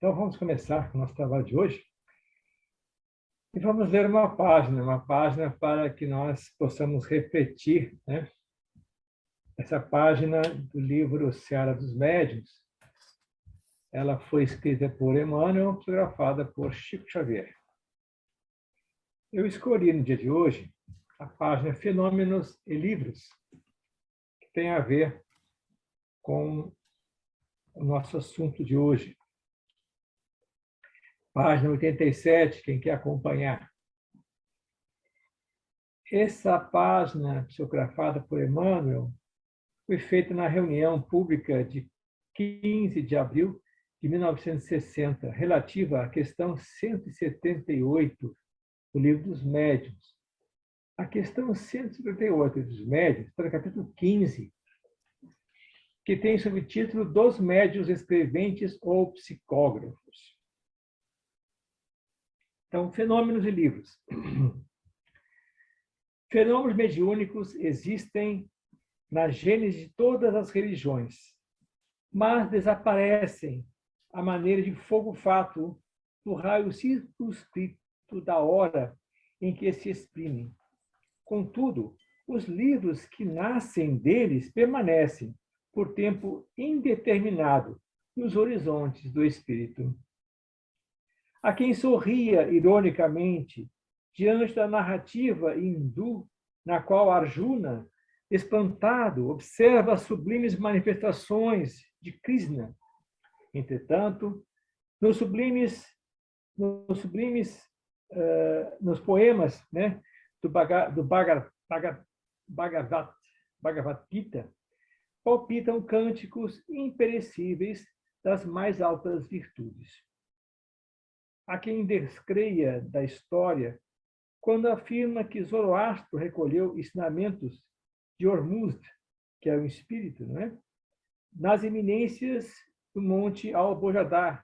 Então, vamos começar com o nosso trabalho de hoje. E vamos ler uma página para que nós possamos refletir, né? Essa página do livro Seara dos Médiuns, ela foi escrita por Emmanuel, psicografada por Chico Xavier. Eu escolhi no dia de hoje a página Fenômenos e Livros, que tem a ver com o nosso assunto de hoje. Página 87, quem quer acompanhar. Essa página, psicografada por Emmanuel, foi feita na reunião pública de 15 de abril de 1960, relativa à questão 178 do Livro dos Médiuns. A questão 178 dos Médiuns está no capítulo 15, que tem subtítulo Dos Médiuns Escreventes ou Psicógrafos. Então, fenômenos e livros. Fenômenos mediúnicos existem na gênese de todas as religiões, mas desaparecem à maneira de fogo-fato do raio circunscrito da hora em que se exprimem. Contudo, os livros que nascem deles permanecem, por tempo indeterminado, nos horizontes do espírito. A quem sorria ironicamente diante da narrativa hindu, na qual Arjuna, espantado, observa as sublimes manifestações de Krishna. Entretanto, nos poemas, né, do Bhagavad Gita, palpitam cânticos imperecíveis das mais altas virtudes. A quem descreia da história quando afirma que Zoroastro recolheu ensinamentos de Ormuzd, que é o espírito, não é? Nas eminências do Monte Al-Bojadar.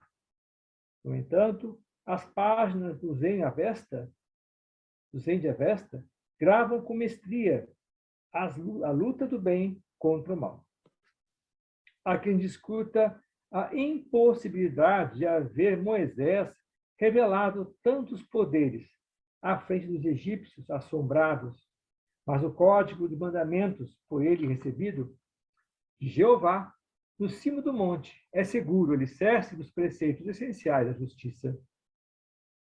No entanto, as páginas do Zen de Avesta, gravam com mestria a luta do bem contra o mal. Há quem discuta a impossibilidade de haver Moisés revelado tantos poderes à frente dos egípcios assombrados, mas o código de mandamentos por ele recebido de Jeová, no cimo do monte, é seguro alicerce dos preceitos essenciais da justiça.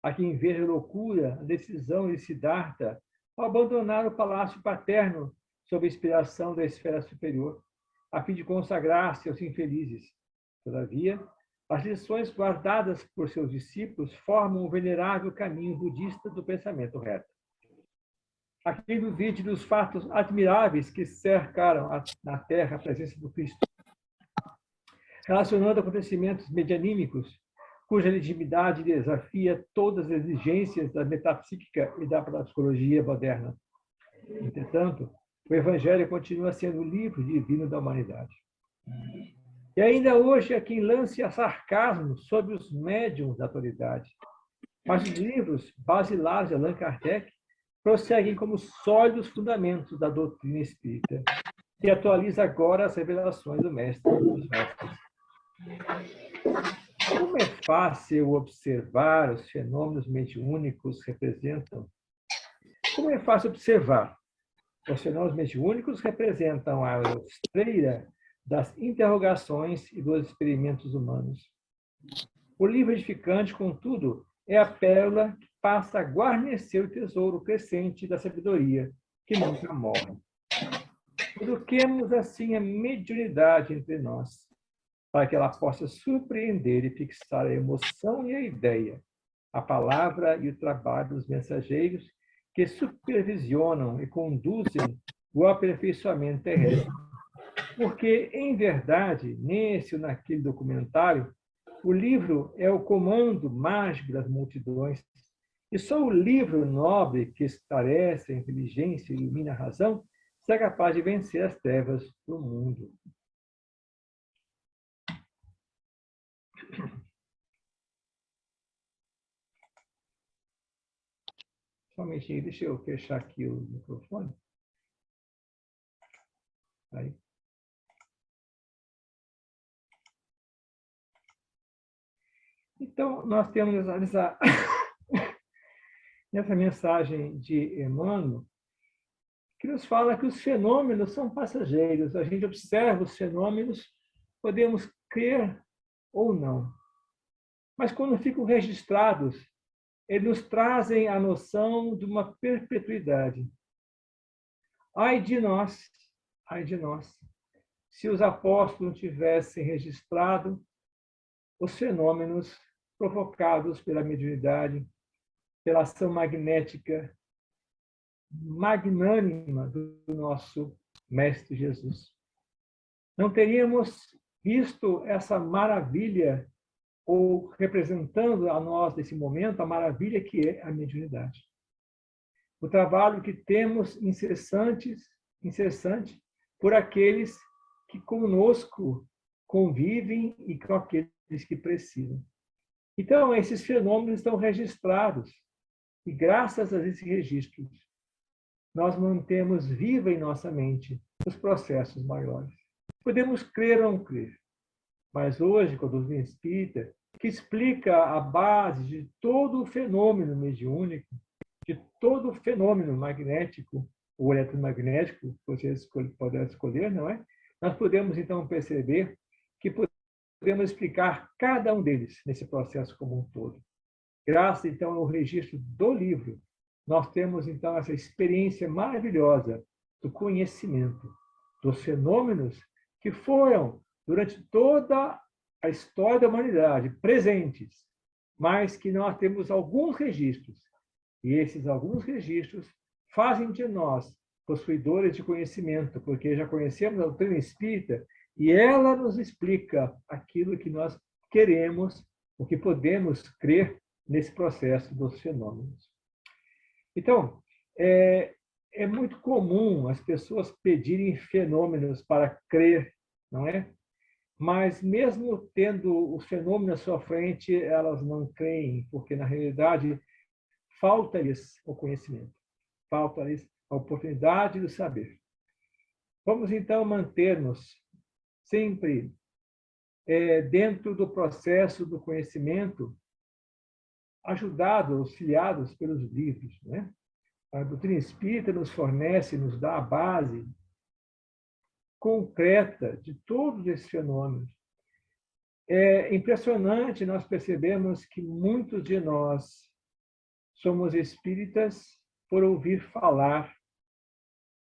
Há quem veja loucura a decisão de Siddhartha ao abandonar o palácio paterno sob a inspiração da esfera superior, a fim de consagrar-se aos infelizes. Todavia, as lições guardadas por seus discípulos formam o venerável caminho budista do pensamento reto. Há quem duvide dos fatos admiráveis que cercaram na Terra a presença do Cristo, relacionando acontecimentos medianímicos, cuja legitimidade desafia todas as exigências da metapsíquica e da psicologia moderna. Entretanto, o Evangelho continua sendo o livro divino da humanidade. E ainda hoje há quem lance a sarcasmo sobre os médiuns da atualidade. Mas os livros basilares de Allan Kardec prosseguem como sólidos fundamentos da doutrina espírita, que atualiza agora as revelações do Mestre dos Mestres. Como é fácil observar os fenômenos mediúnicos representam? Como é fácil observar? Os fenômenos mediúnicos representam a esteira das interrogações e dos experimentos humanos. O livro edificante, contudo, é a pérola que passa a guarnecer o tesouro crescente da sabedoria, que nunca morre. Eduquemos assim a mediunidade entre nós, para que ela possa surpreender e fixar a emoção e a ideia, a palavra e o trabalho dos mensageiros que supervisionam e conduzem o aperfeiçoamento terrestre. Porque, em verdade, nesse ou naquele documentário, o livro é o comando mágico das multidões. E só o livro nobre que esclarece a inteligência e ilumina a razão será capaz de vencer as trevas do mundo. Só um minutinho, deixa eu fechar aqui o microfone. Aí. Então, nós temos nessa mensagem de Emmanuel, que nos fala que os fenômenos são passageiros. A gente observa os fenômenos, podemos crer ou não. Mas quando ficam registrados, eles nos trazem a noção de uma perpetuidade. Ai de nós, se os apóstolos tivessem registrado os fenômenos provocados pela mediunidade, pela ação magnética magnânima do nosso Mestre Jesus. Não teríamos visto essa maravilha, ou representando a nós, nesse momento, a maravilha que é a mediunidade. O trabalho que temos incessante por aqueles que conosco convivem e com aqueles que precisam. Então, esses fenômenos estão registrados, e graças a esses registros, nós mantemos viva em nossa mente os processos maiores. Podemos crer ou não crer, mas hoje, com a doutrina espírita, que explica a base de todo o fenômeno mediúnico, de todo o fenômeno magnético ou eletromagnético, vocês podem escolher, não é? Nós podemos, então, perceber que podemos explicar cada um deles nesse processo como um todo. Graças, então, ao registro do livro, nós temos, então, essa experiência maravilhosa do conhecimento dos fenômenos que foram, durante toda a história da humanidade, presentes, mas que nós temos alguns registros. E esses alguns registros fazem de nós possuidores de conhecimento, porque já conhecemos a doutrina espírita e ela nos explica aquilo que nós queremos, o que podemos crer nesse processo dos fenômenos. Então, é muito comum as pessoas pedirem fenômenos para crer, não é? Mas, mesmo tendo o fenômeno à sua frente, elas não creem, porque, na realidade, falta-lhes o conhecimento, falta-lhes a oportunidade do saber. Vamos, então, manter-nos sempre dentro do processo do conhecimento, ajudados, auxiliados pelos livros, né? A doutrina espírita nos fornece, nos dá a base concreta de todos esses fenômenos. É impressionante nós percebemos que muitos de nós somos espíritas por ouvir falar.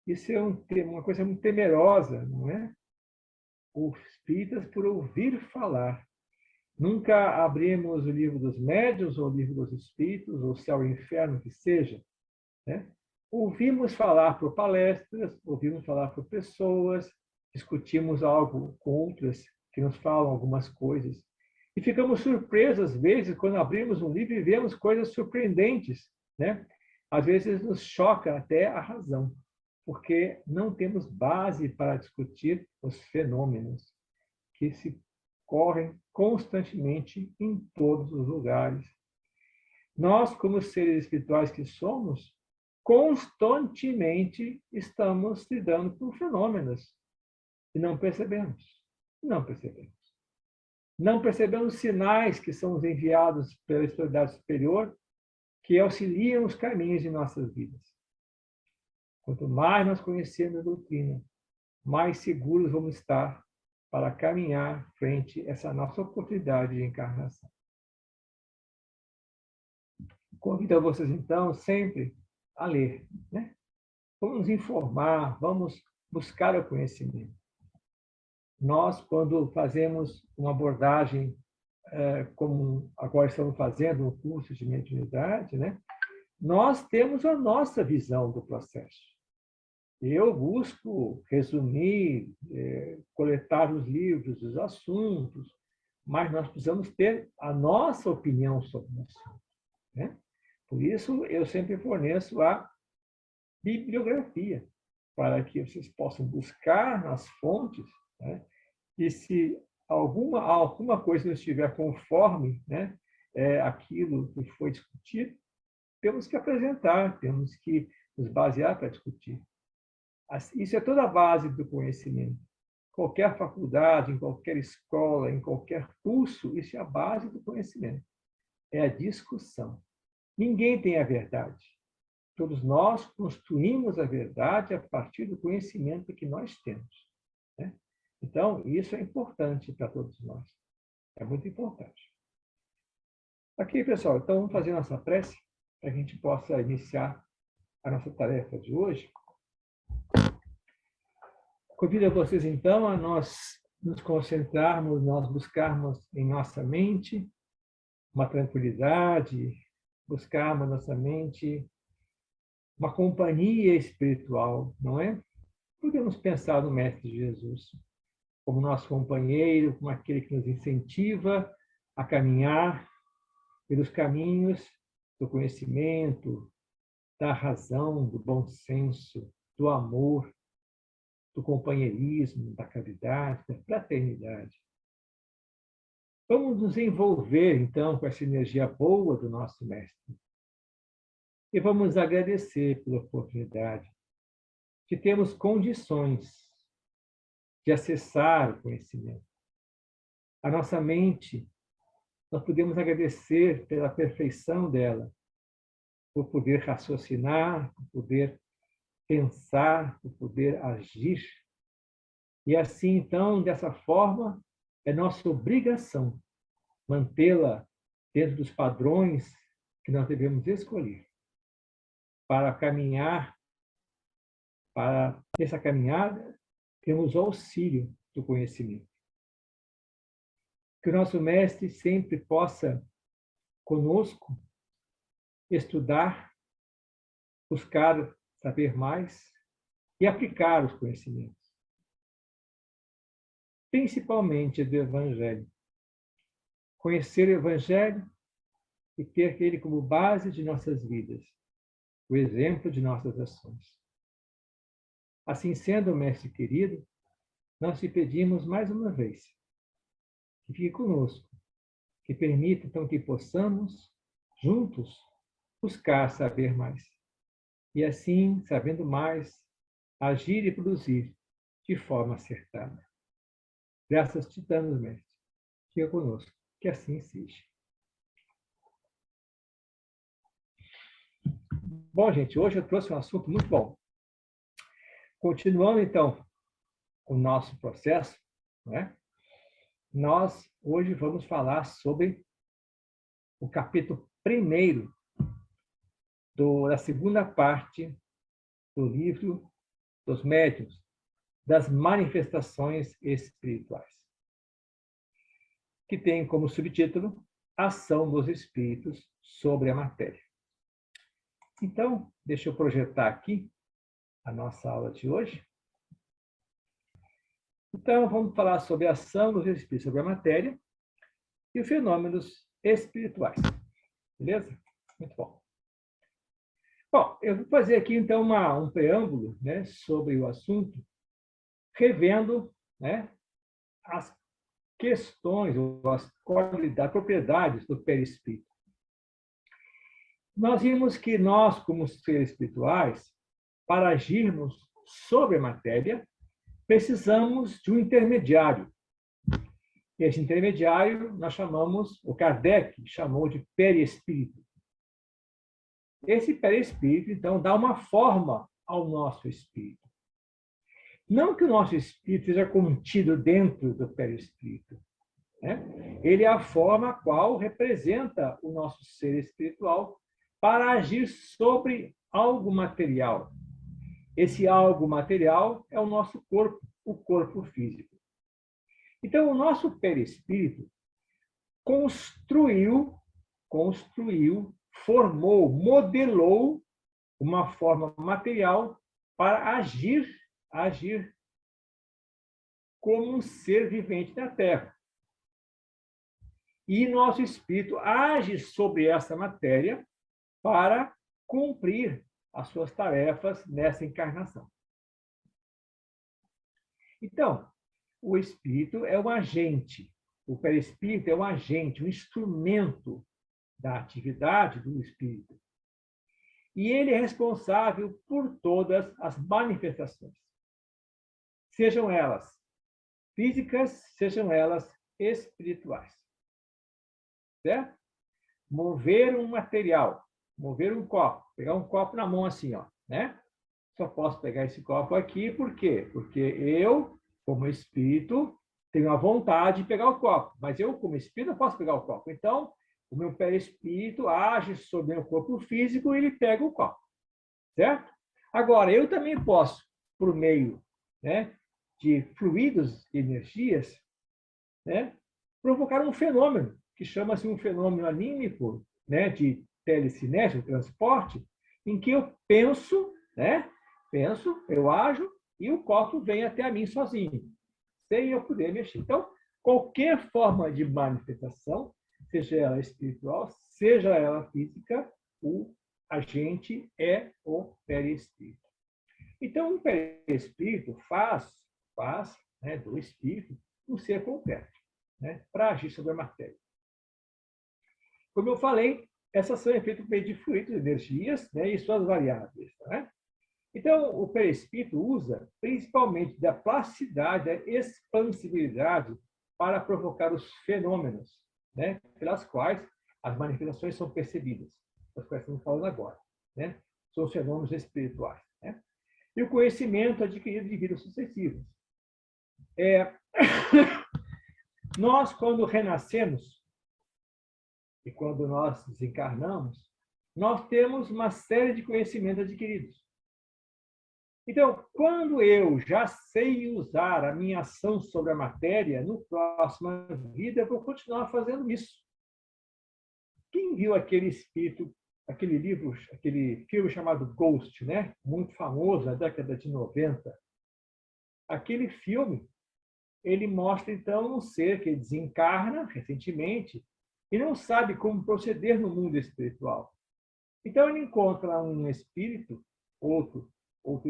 Isso é uma coisa muito temerosa, não é? Os espíritas por ouvir falar. Nunca abrimos o livro dos médiuns, ou o livro dos espíritos, ou céu e inferno, que seja, né? Ouvimos falar por palestras, ouvimos falar por pessoas, discutimos algo com outras que nos falam algumas coisas. E ficamos surpresos, às vezes, quando abrimos um livro e vemos coisas surpreendentes, né? Às vezes nos choca até a razão, porque não temos base para discutir os fenômenos que se correm constantemente em todos os lugares. Nós, como seres espirituais que somos, constantemente estamos lidando com fenômenos e não percebemos. Não percebemos. Não percebemos sinais que são enviados pela espiritualidade superior que auxiliam os caminhos de nossas vidas. Quanto mais nós conhecemos a doutrina, mais seguros vamos estar para caminhar frente a essa nossa oportunidade de encarnação. Convido a vocês, então, sempre a ler, né? Vamos nos informar, vamos buscar o conhecimento. Nós, quando fazemos uma abordagem, como agora estamos fazendo no curso de mediunidade, né? Nós temos a nossa visão do processo. Eu busco resumir, coletar os livros, os assuntos, mas nós precisamos ter a nossa opinião sobre o assunto, né? Por isso, eu sempre forneço a bibliografia, para que vocês possam buscar nas fontes, né? E se alguma coisa não estiver conforme, né, aquilo que foi discutido, temos que apresentar, temos que nos basear para discutir. Isso é toda a base do conhecimento. qualquer faculdade, em qualquer escola, em qualquer curso, isso é a base do conhecimento. É a discussão. Ninguém tem a verdade. Todos nós construímos a verdade a partir do conhecimento que nós temos, né? Então, isso é importante para todos nós. É muito importante. Ok, pessoal, então vamos fazer nossa prece para que a gente possa iniciar a nossa tarefa de hoje. Convido a vocês, então, a nós nos concentrarmos, nós buscarmos em nossa mente uma tranquilidade, buscarmos na nossa mente uma companhia espiritual, não é? Podemos pensar no Mestre Jesus como nosso companheiro, como aquele que nos incentiva a caminhar pelos caminhos do conhecimento, da razão, do bom senso, do amor, do companheirismo, da caridade, da fraternidade. Vamos nos envolver, então, com essa energia boa do nosso Mestre. E vamos agradecer pela oportunidade de termos condições de acessar o conhecimento. A nossa mente, nós podemos agradecer pela perfeição dela, por poder raciocinar, por poder pensar, por poder agir. E assim, então, dessa forma, é nossa obrigação mantê-la dentro dos padrões que nós devemos escolher para caminhar, para essa caminhada, temos o auxílio do conhecimento. Que o nosso mestre sempre possa, conosco, estudar, buscar saber mais e aplicar os conhecimentos. Principalmente do Evangelho. Conhecer o Evangelho e ter ele como base de nossas vidas, o exemplo de nossas ações. Assim sendo, mestre querido, nós te pedimos mais uma vez que fique conosco, que permita então que possamos, juntos, buscar saber mais. E assim, sabendo mais, agir e produzir de forma acertada. Graças te damos, mestre. Fica conosco. Que assim seja. Bom, gente, hoje eu trouxe um assunto muito bom. Continuando, então, o nosso processo, né? Nós hoje vamos falar sobre o capítulo 1º da segunda parte do livro dos médiuns, das manifestações espirituais, que tem como subtítulo Ação dos Espíritos sobre a Matéria. Então, deixa eu projetar aqui a nossa aula de hoje. Então, vamos falar sobre a ação dos espíritos sobre a matéria e os fenômenos espirituais. Beleza? Muito bom. Bom, eu vou fazer aqui, então, um preâmbulo, né, sobre o assunto, revendo, né, as questões, ou as qualidades, propriedades do perispírito. Nós vimos que nós, como seres espirituais, para agirmos sobre a matéria, precisamos de um intermediário. Esse intermediário nós chamamos, o Kardec chamou de perispírito. Esse perispírito, então, dá uma forma ao nosso espírito. Não que o nosso espírito seja contido dentro do perispírito, né? Ele é a forma a qual representa o nosso ser espiritual para agir sobre algo material. Esse algo material é o nosso corpo, o corpo físico. Então, o nosso perispírito construiu, formou, modelou uma forma material para agir como um ser vivente na Terra. E nosso espírito age sobre essa matéria para cumprir as suas tarefas nessa encarnação. Então, o espírito é um agente, o perispírito é um agente, um instrumento da atividade do espírito. E ele é responsável por todas as manifestações. Sejam elas físicas, sejam elas espirituais. Certo? Mover um material, mover um copo, pegar um copo na mão assim, ó, né? Só posso pegar esse copo aqui, por quê? Porque eu, como espírito, tenho a vontade de pegar o copo, mas eu, como espírito, não posso pegar o copo. Então, o meu perispírito age sobre o meu corpo físico e ele pega o copo, certo? Agora, eu também posso, por meio, né, de fluidos e energias, né, provocar um fenômeno que chama-se um fenômeno anímico, né, de telecinese, transporte, em que eu penso, né, eu ajo e o copo vem até a mim sozinho, sem eu poder mexer. Então, qualquer forma de manifestação, seja ela espiritual, seja ela física, o agente é o perispírito. Então, o perispírito faz, né, do espírito um ser concreto, né, para agir sobre a matéria. Como eu falei, essas são efeitos de fluidos, energias, né, e suas variáveis. Né? Então, o perispírito usa principalmente da plasticidade, da expansibilidade para provocar os fenômenos, né, pelas quais as manifestações são percebidas, das quais estamos falando agora. Né? São os fenômenos espirituais. Né? E o conhecimento adquirido de vidas sucessivas. Nós, quando renascemos e quando nós desencarnamos, nós temos uma série de conhecimentos adquiridos. Então, quando eu já sei usar a minha ação sobre a matéria, no próxima vida eu vou continuar fazendo isso. Quem viu aquele espírito, aquele livro, aquele filme chamado Ghost, né? Muito famoso na década de 90? Aquele filme, ele mostra, então, um ser que desencarna recentemente e não sabe como proceder no mundo espiritual. Então, ele encontra um espírito, outro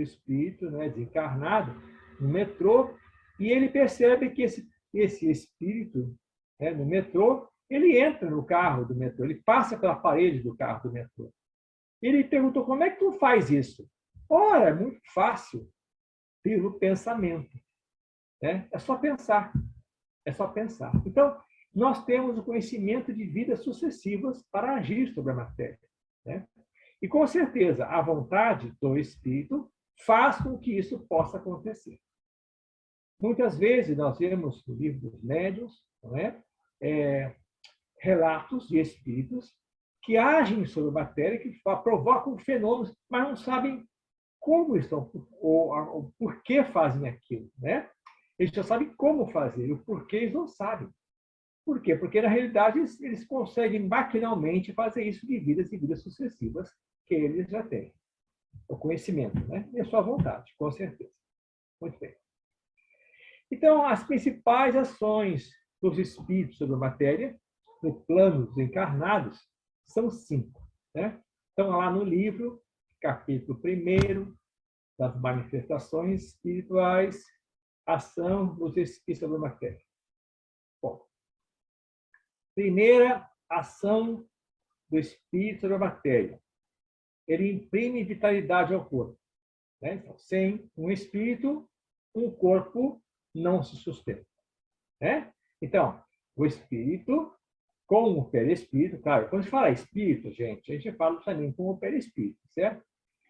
espírito, né, desencarnado, no metrô, e ele percebe que esse espírito, né, no metrô, ele entra no carro do metrô, ele passa pela parede do carro do metrô. Ele perguntou, como é que tu faz isso? Ora, é muito fácil, pelo pensamento. Né? É só pensar. É só pensar. Então, nós temos o conhecimento de vidas sucessivas para agir sobre a matéria. Né? E, com certeza, a vontade do espírito faz com que isso possa acontecer. Muitas vezes, nós vemos no livro dos médiuns, não é? Relatos de espíritos que agem sobre a matéria, que provocam fenômenos, mas não sabem como estão, ou por que fazem aquilo. Né? Eles só sabem como fazer, o porquê eles não sabem. Por quê? Porque, na realidade, eles conseguem maquinalmente fazer isso de vidas e vidas sucessivas que eles já têm. O conhecimento, né? E a sua vontade, com certeza. Muito bem. Então, as principais ações dos espíritos sobre a matéria, no plano dos encarnados, são 5. Né? Estão lá no livro, capítulo 1, das manifestações espirituais, ação dos espíritos sobre a matéria. Bom, primeira ação do espírito sobre a matéria. Ele imprime vitalidade ao corpo. Né? Então, sem um espírito, um corpo não se sustenta. Né? Então, o espírito com o perispírito, claro, quando a gente fala espírito, gente, a gente fala também com o perispírito, certo?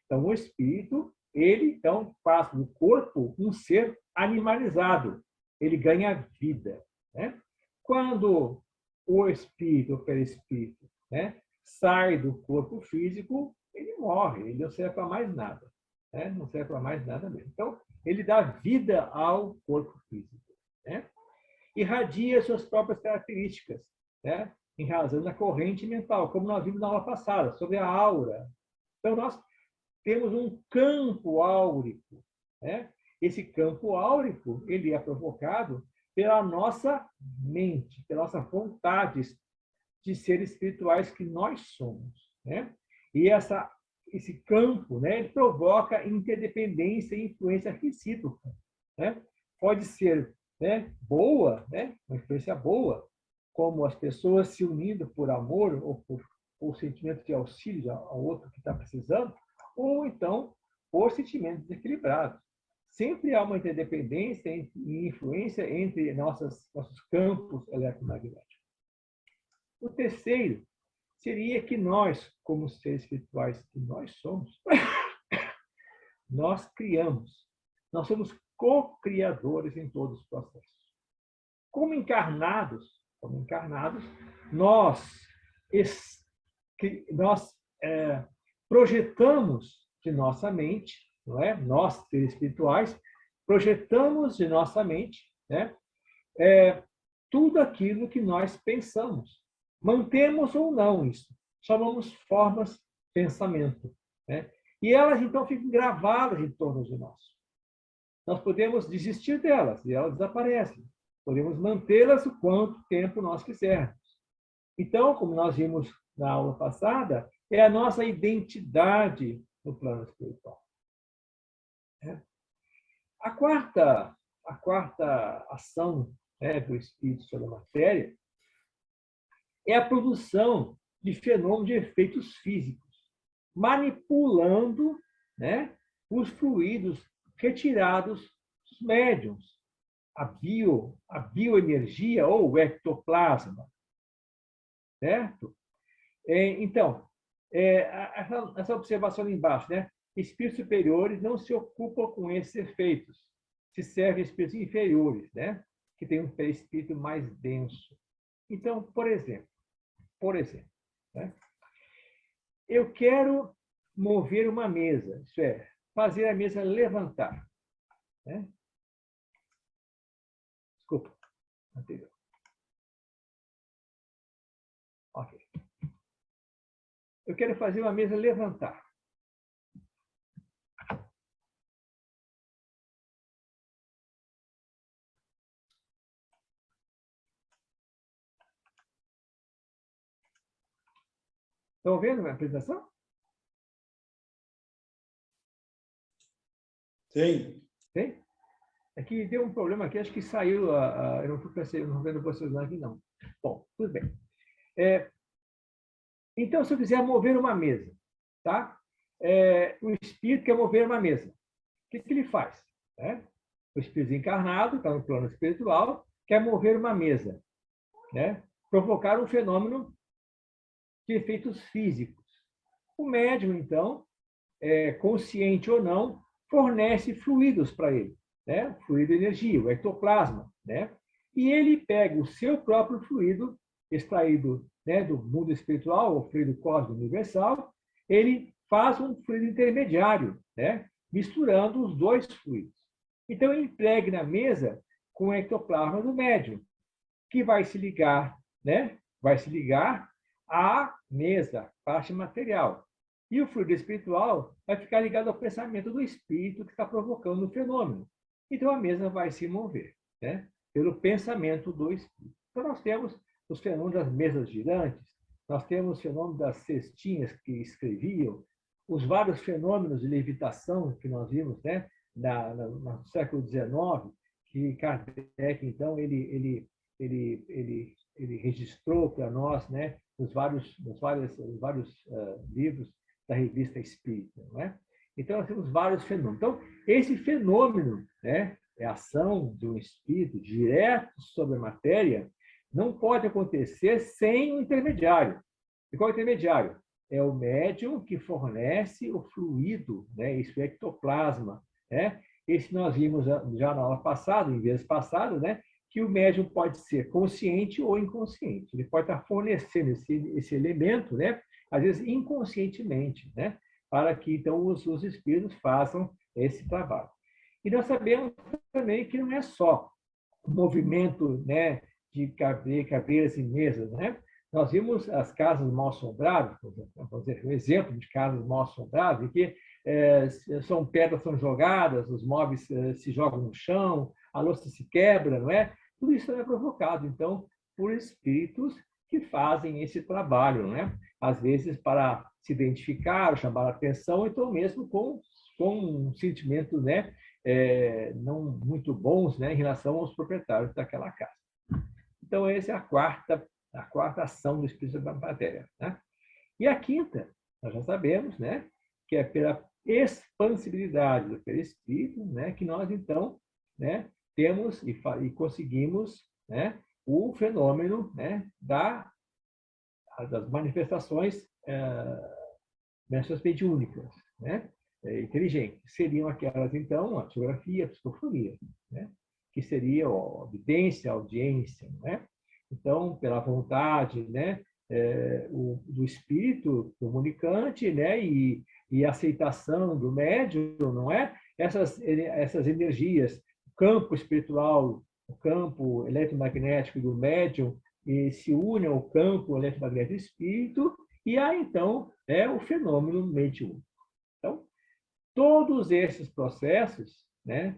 Então, o espírito, ele, então, faz do corpo um ser animalizado. Ele ganha vida. Né? Quando o espírito, o perispírito, né, sai do corpo físico, ele morre, ele não serve para mais nada. Né? Não serve para mais nada mesmo. Então, ele dá vida ao corpo físico. Né? Irradia suas próprias características, né? Em razão da corrente mental, como nós vimos na aula passada, sobre a aura. Então, nós temos um campo áurico. Né? Esse campo áurico ele é provocado pela nossa mente, pela nossa vontade de ser espirituais que nós somos. Né? E esse campo, né, ele provoca interdependência e influência recíproca. Né? Pode ser, né, boa, né, uma influência boa, como as pessoas se unindo por amor ou por sentimento de auxílio ao outro que está precisando, ou então por sentimentos desequilibrados. sempre há uma interdependência e influência entre nossos campos eletromagnéticos. O terceiro seria que nós, como seres espirituais que nós somos, nós criamos. Nós somos co-criadores em todos os processos. Como encarnados, nós, projetamos de nossa mente, não é? Nós, seres espirituais, projetamos de nossa mente, né? Tudo aquilo que nós pensamos. Mantemos ou não isso. Chamamos formas de pensamento, né? E elas, então, ficam gravadas em torno de nós. Nós podemos desistir delas e elas desaparecem. Podemos mantê-las o quanto tempo nós quisermos. Então, como nós vimos na aula passada, é a nossa identidade no plano espiritual. A quarta ação, né, do espírito sobre a matéria é a produção de fenômenos de efeitos físicos, manipulando, né, os fluidos retirados dos médiums, a bioenergia ou o ectoplasma. Certo? Então, essa observação ali embaixo, né? Espíritos superiores não se ocupam com esses efeitos. Se servem espíritos inferiores, né? Que têm um perispírito mais denso. Então, por exemplo, né? Eu quero mover uma mesa, isso é, fazer a mesa levantar. Né? Desculpa, anterior. Ok. Eu quero fazer uma mesa levantar. Estão vendo a minha apresentação? Sim. Sim? Aqui deu um problema aqui, acho que saiu. Eu não estou vendo vocês lá aqui, não. Bom, tudo bem. Então, se eu quiser mover uma mesa, tá? O espírito quer mover uma mesa. O que ele faz? O espírito encarnado, está no plano espiritual, quer mover uma mesa, né? Provocar um fenômeno de efeitos físicos. O médium, então, consciente ou não, fornece fluidos para ele, né? Fluido de energia, o ectoplasma, né? E ele pega o seu próprio fluido, extraído, né, do mundo espiritual, o fluido cósmico universal, ele faz um fluido intermediário, né? Misturando os dois fluidos. Então, ele impregna a mesa com o ectoplasma do médium, que vai se ligar, né? Vai se ligar à mesa, parte material. E o fluido espiritual vai ficar ligado ao pensamento do espírito que está provocando o fenômeno. Então, a mesa vai se mover, né? Pelo pensamento do espírito. Então, nós temos os fenômenos das mesas girantes, nós temos o fenômeno das cestinhas que escreviam, os vários fenômenos de levitação que nós vimos, né? No século XIX, que Kardec, então, ele registrou para nós, né? Nos vários livros da revista Espírita, não é? Então, nós temos vários fenômenos. Então, esse fenômeno, né, é a ação de um espírito direto sobre a matéria, não pode acontecer sem um intermediário. E qual é o intermediário? É o médium que fornece o fluido, né, isso é ectoplasma, né? Esse nós vimos já na aula passada, em vezes passadas, né, que o médium pode ser consciente ou inconsciente. Ele pode estar fornecendo esse elemento, né, às vezes inconscientemente, né, para que então os espíritos façam esse trabalho. E nós sabemos também que não é só o movimento, né, de cadeiras e mesas, né? Nós vimos as casas mal assombradas, vamos dizer, um exemplo de casas mal assombradas, em que pedras são jogadas, os móveis se jogam no chão, a louça se quebra, não é? Tudo isso é provocado, então, por espíritos que fazem esse trabalho, né? Às vezes para se identificar, chamar a atenção, então mesmo com um sentimento, né, não muito bons, né, em relação aos proprietários daquela casa. Então, essa é a quarta ação do espírito da matéria, né? E a quinta, nós já sabemos, né, que é expansibilidade do perispírito, né, que nós, então, né, temos e conseguimos, né, o fenômeno, né, das manifestações mediúnicas, né, inteligentes. Seriam aquelas, então, a psicografia, a psicofonia, né, que seria a evidência, a audiência, né? Então, pela vontade, né, do espírito comunicante, né, e aceitação do médium, não é? Essas energias, o campo espiritual, o campo eletromagnético do médium, e se unem ao campo eletromagnético do espírito, e há, então, o fenômeno mediúnico. Então, todos esses processos, né,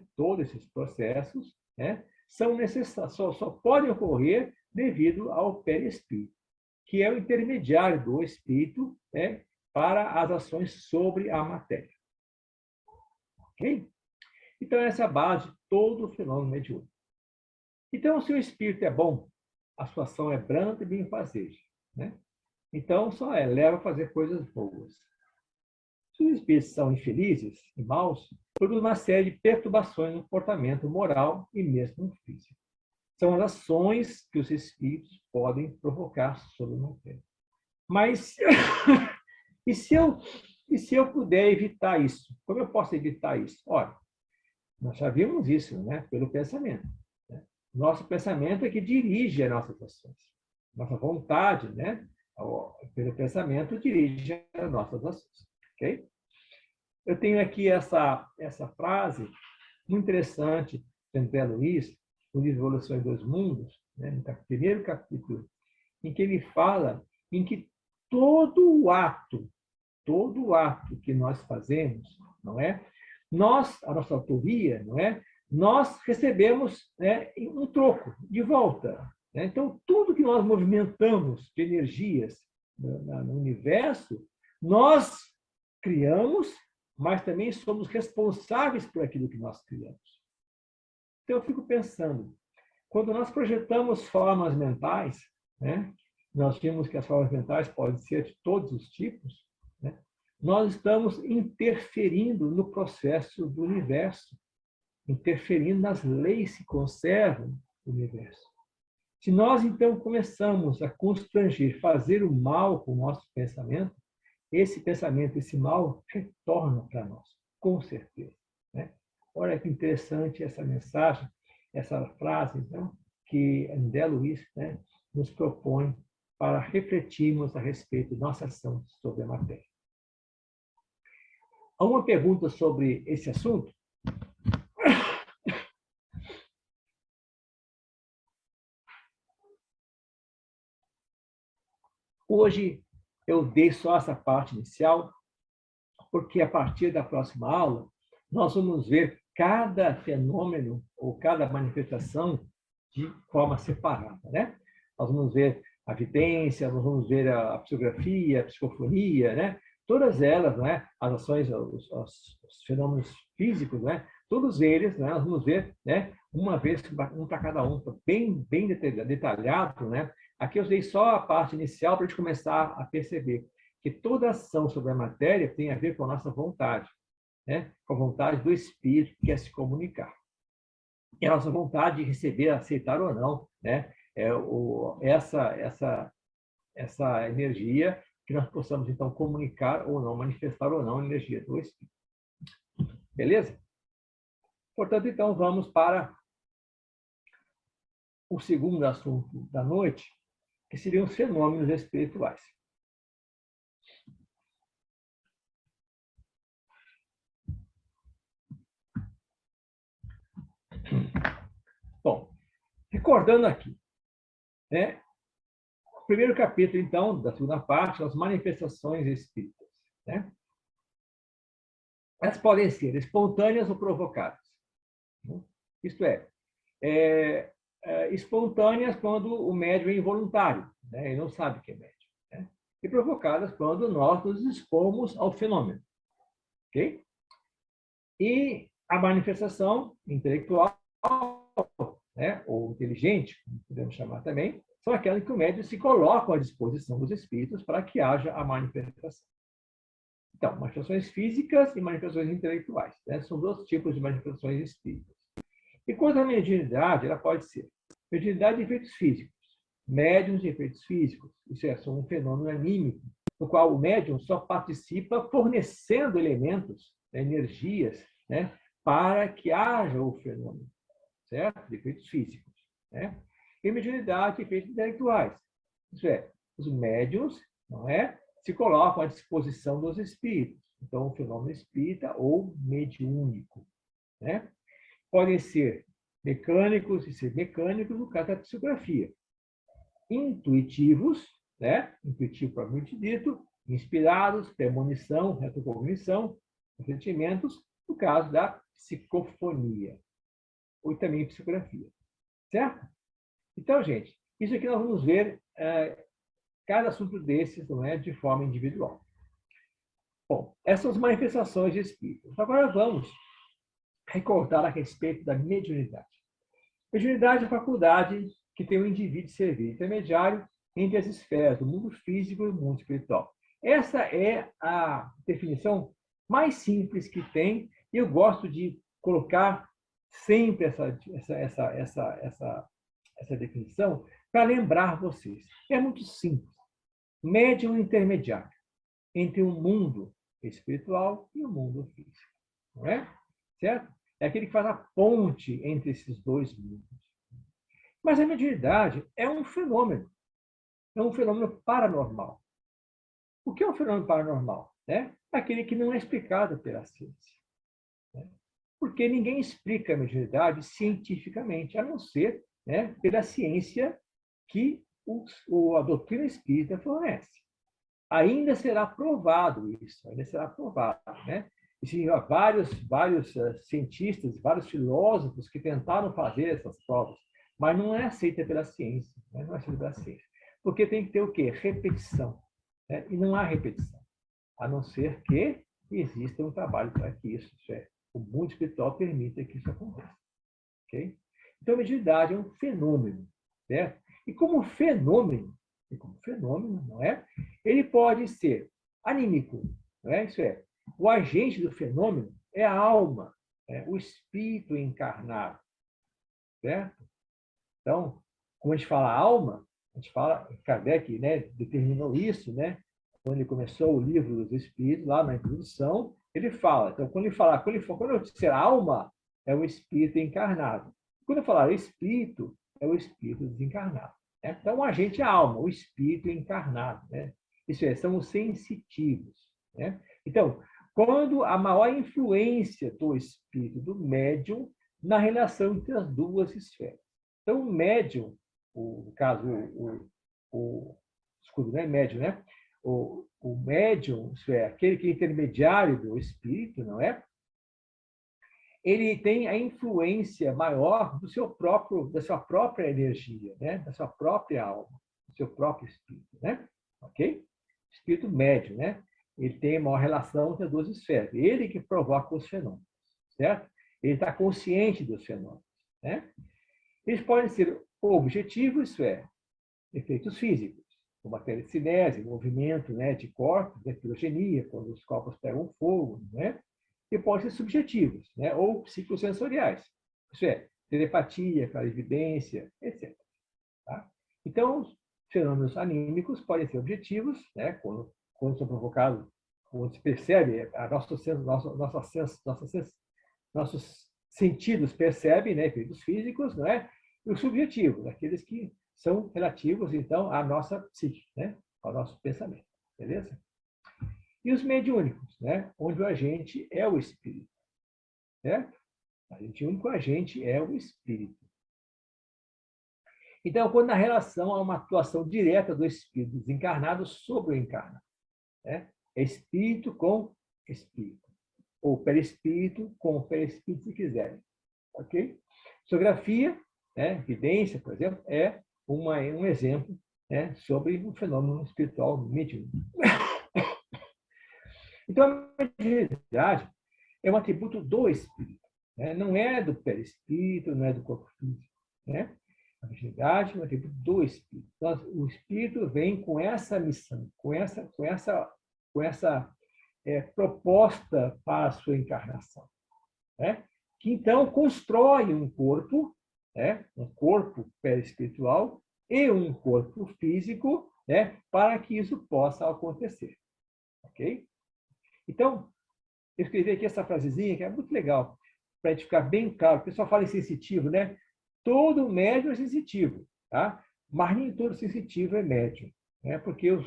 né, são necessários, só podem ocorrer devido ao perispírito, que é o intermediário do espírito, né, para as ações sobre a matéria. Ok? Então, essa é a base de todo o fenômeno mediúnico. Então, se o espírito é bom, a sua ação é branda e bem-fazeja, né? Então, só leva a fazer coisas boas. Se os espíritos são infelizes e maus, produz uma série de perturbações no comportamento moral e mesmo no físico. São as ações que os espíritos podem provocar sobre a matéria. Mas, e se eu puder evitar isso? Como eu posso evitar isso? Olha, nós já vimos isso, né, pelo pensamento. Né? Nosso pensamento é que dirige as nossas ações. Nossa vontade, né, pelo pensamento, dirige as nossas ações. Okay? Eu tenho aqui essa frase muito interessante de André Luiz, no livro Evolução em Dois Mundos, né, no primeiro capítulo, em que ele fala em que todo o ato que nós fazemos, não é? A nossa autoria, não é? Nós recebemos, né, um troco de volta. Né? Então, tudo que nós movimentamos de energias no universo, nós criamos, mas também somos responsáveis por aquilo que nós criamos. Então, eu fico pensando, quando nós projetamos formas mentais, né, nós vimos que as formas mentais podem ser de todos os tipos, né, nós estamos interferindo no processo do universo, interferindo nas leis que conservam o universo. Se nós, então, começamos a constranger, fazer o mal com o nosso pensamento, esse pensamento, esse mal, retorna para nós, com certeza. Né? Olha que interessante essa mensagem, essa frase, então, que André Luiz, né, nos propõe para refletirmos a respeito de nossa ação sobre a matéria. Há uma pergunta sobre esse assunto? Hoje eu dei só essa parte inicial, porque a partir da próxima aula nós vamos ver cada fenômeno ou cada manifestação de forma separada, né? Nós vamos ver a vidência, nós vamos ver a psicografia, a psicofonia, né? Todas elas, né? As ações, os fenômenos físicos, né? Todos eles, né? Nós vamos ver, né? Uma vez, um para cada um, bem detalhado, né? Aqui eu dei só a parte inicial para a gente começar a perceber que toda ação sobre a matéria tem a ver com a nossa vontade, né? Com a vontade do espírito que quer se comunicar. E a nossa vontade de receber, aceitar ou não, né? Essa energia que nós possamos, então, comunicar ou não, manifestar ou não a energia do espírito. Beleza? Portanto, então, vamos para o segundo assunto da noite, que seriam os fenômenos espirituais. Bom, recordando aqui, né? O primeiro capítulo, então, da segunda parte, as manifestações espíritas, né? Elas podem ser espontâneas ou provocadas. Isto espontâneas quando o médium é involuntário, né? Ele não sabe que é médium. Né? E provocadas quando nós nos expomos ao fenômeno. Ok? E a manifestação intelectual, né? Ou inteligente, como podemos chamar também, são aquelas que o médium se coloca à disposição dos espíritos para que haja a manifestação. Então, manifestações físicas e manifestações intelectuais, né? São dois tipos de manifestações espíritas. E quanto à mediunidade, ela pode ser mediunidade de efeitos físicos, médiuns de efeitos físicos, isso é, são um fenômeno anímico, no qual o médium só participa fornecendo elementos, né, energias, né, para que haja o fenômeno, certo? De efeitos físicos, né? E mediunidade de efeitos intelectuais, isso é, os médiuns, não é, se colocam à disposição dos espíritos. Então, o fenômeno espírita ou mediúnico, né? Podem ser mecânicos e submecânicos, no caso da psicografia. Intuitivos, né? Intuitivo propriamente dito, inspirados, premonição, retrocognição, sentimentos, no caso da psicofonia, ou também psicografia. Certo? Então, gente, isso aqui nós vamos ver cada assunto desses, não é, de forma individual. Bom, essas são as manifestações de espíritos. Agora vamos recordar a respeito da mediunidade. Mediunidade é a faculdade que tem o indivíduo servir intermediário entre as esferas do mundo físico e do mundo espiritual. Essa é a definição mais simples que tem, e eu gosto de colocar sempre essa definição para lembrar vocês. É muito simples. Médium intermediário entre o mundo espiritual e o mundo físico. Não é? Certo? É aquele que faz a ponte entre esses dois mundos. Mas a mediunidade é um fenômeno paranormal. O que é um fenômeno paranormal? É aquele que não é explicado pela ciência. Porque ninguém explica a mediunidade cientificamente, a não ser, né, pela ciência que a doutrina espírita fornece. Ainda será provado isso, ainda será provado, né? Existem vários cientistas, vários filósofos que tentaram fazer essas provas, mas não é aceita pela ciência, né? Não é aceita pela ciência. Porque tem que ter o quê? Repetição. Né? E não há repetição, a não ser que exista um trabalho para que isso, o mundo espiritual permita que isso aconteça. Okay? Então, a mediunidade é um fenômeno, certo? E como fenômeno, não é? Ele pode ser anímico, não é? Isso é, o agente do fenômeno é a alma, o espírito encarnado, certo? Então, quando a gente fala alma, a gente fala, Kardec, né, determinou isso, né? Quando ele começou o livro dos Espíritos, lá na introdução, ele fala. Então, quando eu disser alma, é o espírito encarnado. Quando eu falar espírito, é o espírito desencarnado. Né? Então, a gente é a alma, o espírito encarnado. Né? Isso é, são os sensitivos. Né? Então, quando a maior influência do espírito, do médium, na relação entre as duas esferas. Então, o médium, no caso, desculpa, não é médium, né? O médium, isso é, aquele que é intermediário do espírito, não é? Ele tem a influência maior da sua própria energia, né? Da sua própria alma, do seu próprio espírito, né? Ok? Espírito médio, né? Ele tem a maior relação entre as duas esferas. Ele que provoca os fenômenos, certo? Ele está consciente dos fenômenos, né? Eles podem ser objetivos, isso é, efeitos físicos, como a telecinese, movimento, né, de corpos, né, pirogenia, quando os corpos pegam fogo, né? E podem ser subjetivos, né, ou psicossensoriais, isso é, telepatia, clarividência, etc. Tá? Então, os fenômenos anímicos podem ser objetivos, né, quando são provocados, quando se percebe, nossos sentidos percebem, né, efeitos físicos, não é? E os subjetivos, aqueles que são relativos, então, à nossa psique, né? Ao nosso pensamento. Beleza? E os mediúnicos, né? Onde o agente é o espírito. Certo? O único agente é o espírito. Então, quando na relação há uma atuação direta do espírito desencarnado sobre o encarnado. Né? É espírito com espírito. Ou perispírito com perispírito, se quiserem. Ok? Psicografia, né? Evidência, por exemplo, é um exemplo, né, sobre um fenômeno espiritual mediúnico. Então, a mediunidade é um atributo do espírito, né? Não é do perispírito, não é do corpo físico. Né? A mediunidade é um atributo do espírito. Então, o espírito vem com essa missão, com essa proposta para a sua encarnação, né? Que então constrói um corpo, né? Um corpo perispiritual e um corpo físico, né? Para que isso possa acontecer, ok? Então, eu escrevi aqui essa frasezinha que é muito legal, para a gente ficar bem claro. O pessoal fala em sensitivo, né? Todo médium é sensitivo, tá? Mas nem todo sensitivo é médium, né? Porque a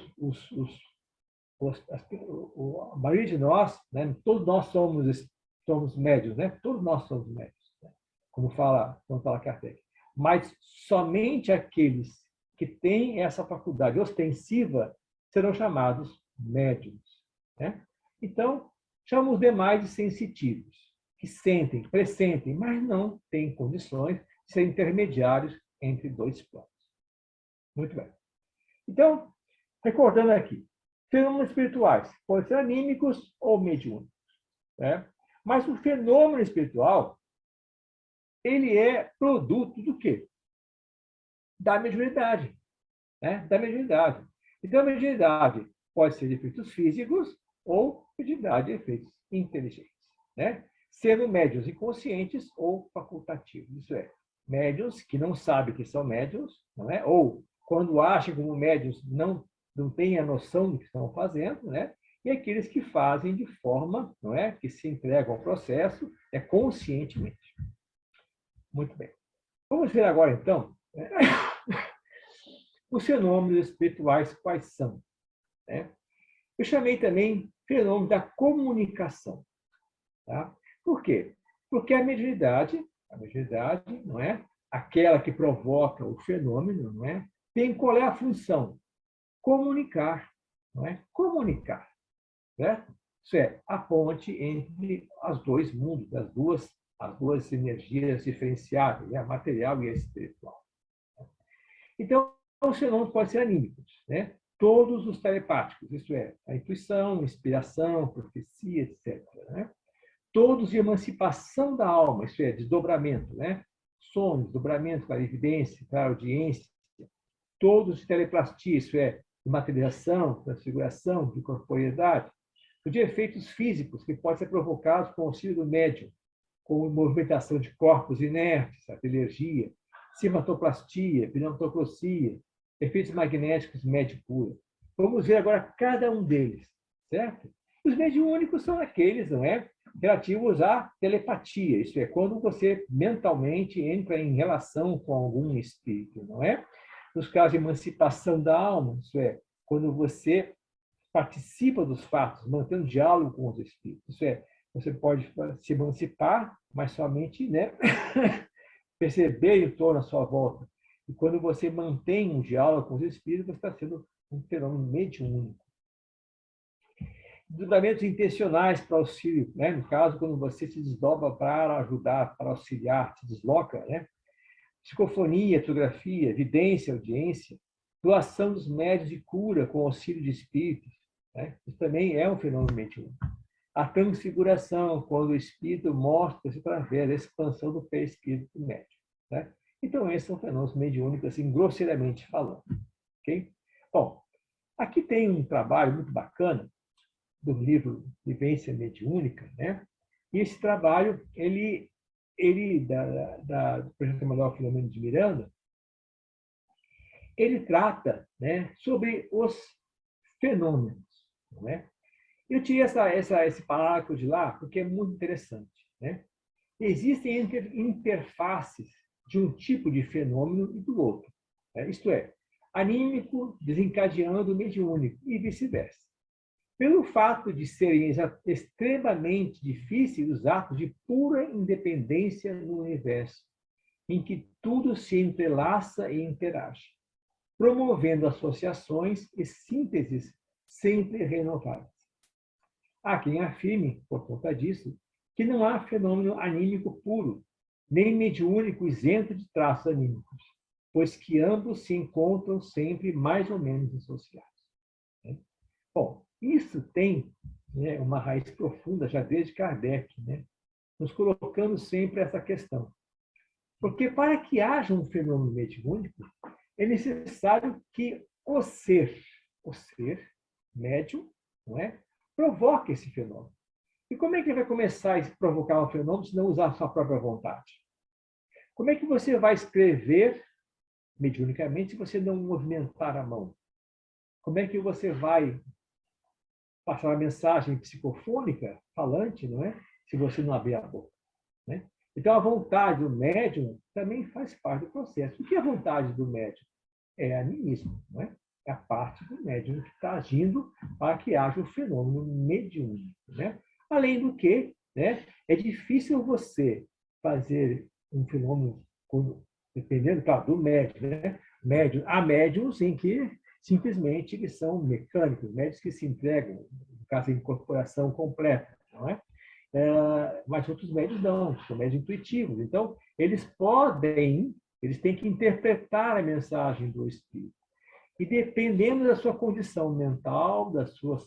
maioria de nós, né? Todos nós somos médios, né? Todos nós somos médios, né? Como fala Kardec. Mas somente aqueles que têm essa faculdade ostensiva serão chamados médiums, né? Então, chama os demais de sensitivos, que sentem, pressentem, mas não têm condições de ser intermediários entre dois planos. Muito bem. Então, recordando aqui, fenômenos espirituais podem ser anímicos ou mediúnicos, né? Mas o fenômeno espiritual, ele é produto do quê? Da mediunidade, né? Da mediunidade. Então, a mediunidade pode ser de efeitos físicos ou mediunidade de efeitos inteligentes, né? Sendo médiuns inconscientes ou facultativos. Isso é, médiuns que não sabem que são médiuns, não é? Ou, quando acham como médiuns, não têm a noção do que estão fazendo, né? E aqueles que fazem de forma, não é? Que se entregam ao processo conscientemente. Muito bem. Vamos ver agora, então, né? Os fenômenos espirituais quais são, né? Eu chamei também fenômeno da comunicação, tá? Por quê? Porque a mediunidade, não é? Aquela que provoca o fenômeno, não é? Tem qual é a função? Comunicar, não é? Comunicar, certo? Isso é a ponte entre os dois mundos, as duas energias diferenciadas, né? A material e a espiritual. Então, os fenômenos podem ser anímicos, né? Todos os telepáticos, isso é, a intuição, inspiração, profecia, etc., né? Todos de emancipação da alma, isso é, desdobramento, né? Sonhos, desdobramento, clarividência, clareaudiência. Todos de teleplastia, isso é, de materialização, transfiguração, de corporeidade. De efeitos físicos, que podem ser provocados com o auxílio do médium, como movimentação de corpos inertes, energia, cimatoplastia, pneumatoglossia, efeitos magnéticos médio pura. Vamos ver agora cada um deles, certo? Os mediúnicos são aqueles, não é? Relativos à telepatia, isso é, quando você mentalmente entra em relação com algum espírito, não é? Nos casos de emancipação da alma, isso é, quando você participa dos fatos, mantendo diálogo com os espíritos, isso é, você pode se emancipar, mas somente, né, perceber o torno à sua volta. E quando você mantém um diálogo com os espíritos, você está sendo um fenômeno mediúnico. Desdobramentos intencionais para auxílio, né? No caso, quando você se desdobra para ajudar, para auxiliar, se desloca, né? Psicofonia, etografia, vidência, audiência, doação dos médios de cura com auxílio de espíritos, né? Isso também é um fenômeno mediúnico. A transfiguração, quando o espírito mostra-se através da expansão do perispírito médio, né? Então, esses são fenômenos mediúnicos, assim, grosseiramente falando. Okay? Bom, aqui tem um trabalho muito bacana do livro Vivência Mediúnica, né? E esse trabalho, ele do Projeto Manuel Filomeno de Miranda, ele trata, né, sobre os fenômenos, não é? Eu tirei esse parágrafo de lá porque é muito interessante, né? Existem interfaces de um tipo de fenômeno e do outro, né? Isto é, anímico desencadeando o mediúnico e vice-versa. Pelo fato de serem extremamente difíceis os atos de pura independência no universo, em que tudo se entrelaça e interage, promovendo associações e sínteses sempre renováveis. Há quem afirme, por conta disso, que não há fenômeno anímico puro, nem mediúnico isento de traços anímicos, pois que ambos se encontram sempre mais ou menos associados. Bom, isso tem, né, uma raiz profunda já desde Kardec, né, nos colocando sempre essa questão. Porque para que haja um fenômeno mediúnico, é necessário que o ser médium, não é, provoca esse fenômeno. E como é que ele vai começar a provocar um fenômeno se não usar a sua própria vontade? Como é que você vai escrever mediunicamente se você não movimentar a mão? Como é que você vai passar uma mensagem psicofônica, falante, não é? Se você não abrir a boca, né? Então, a vontade do médium também faz parte do processo. O que é a vontade do médium? É animismo, não é? É a parte do médium que está agindo para que haja o fenômeno mediúnico, né? Além do que, né, é difícil você fazer um fenômeno, dependendo, claro, do médium, né? Há médiums em que simplesmente eles são mecânicos, médios que se entregam, no caso, a incorporação completa, não é? Mas outros médios não, são médios intuitivos. Então, eles têm que interpretar a mensagem do Espírito. E dependendo da sua condição mental, da sua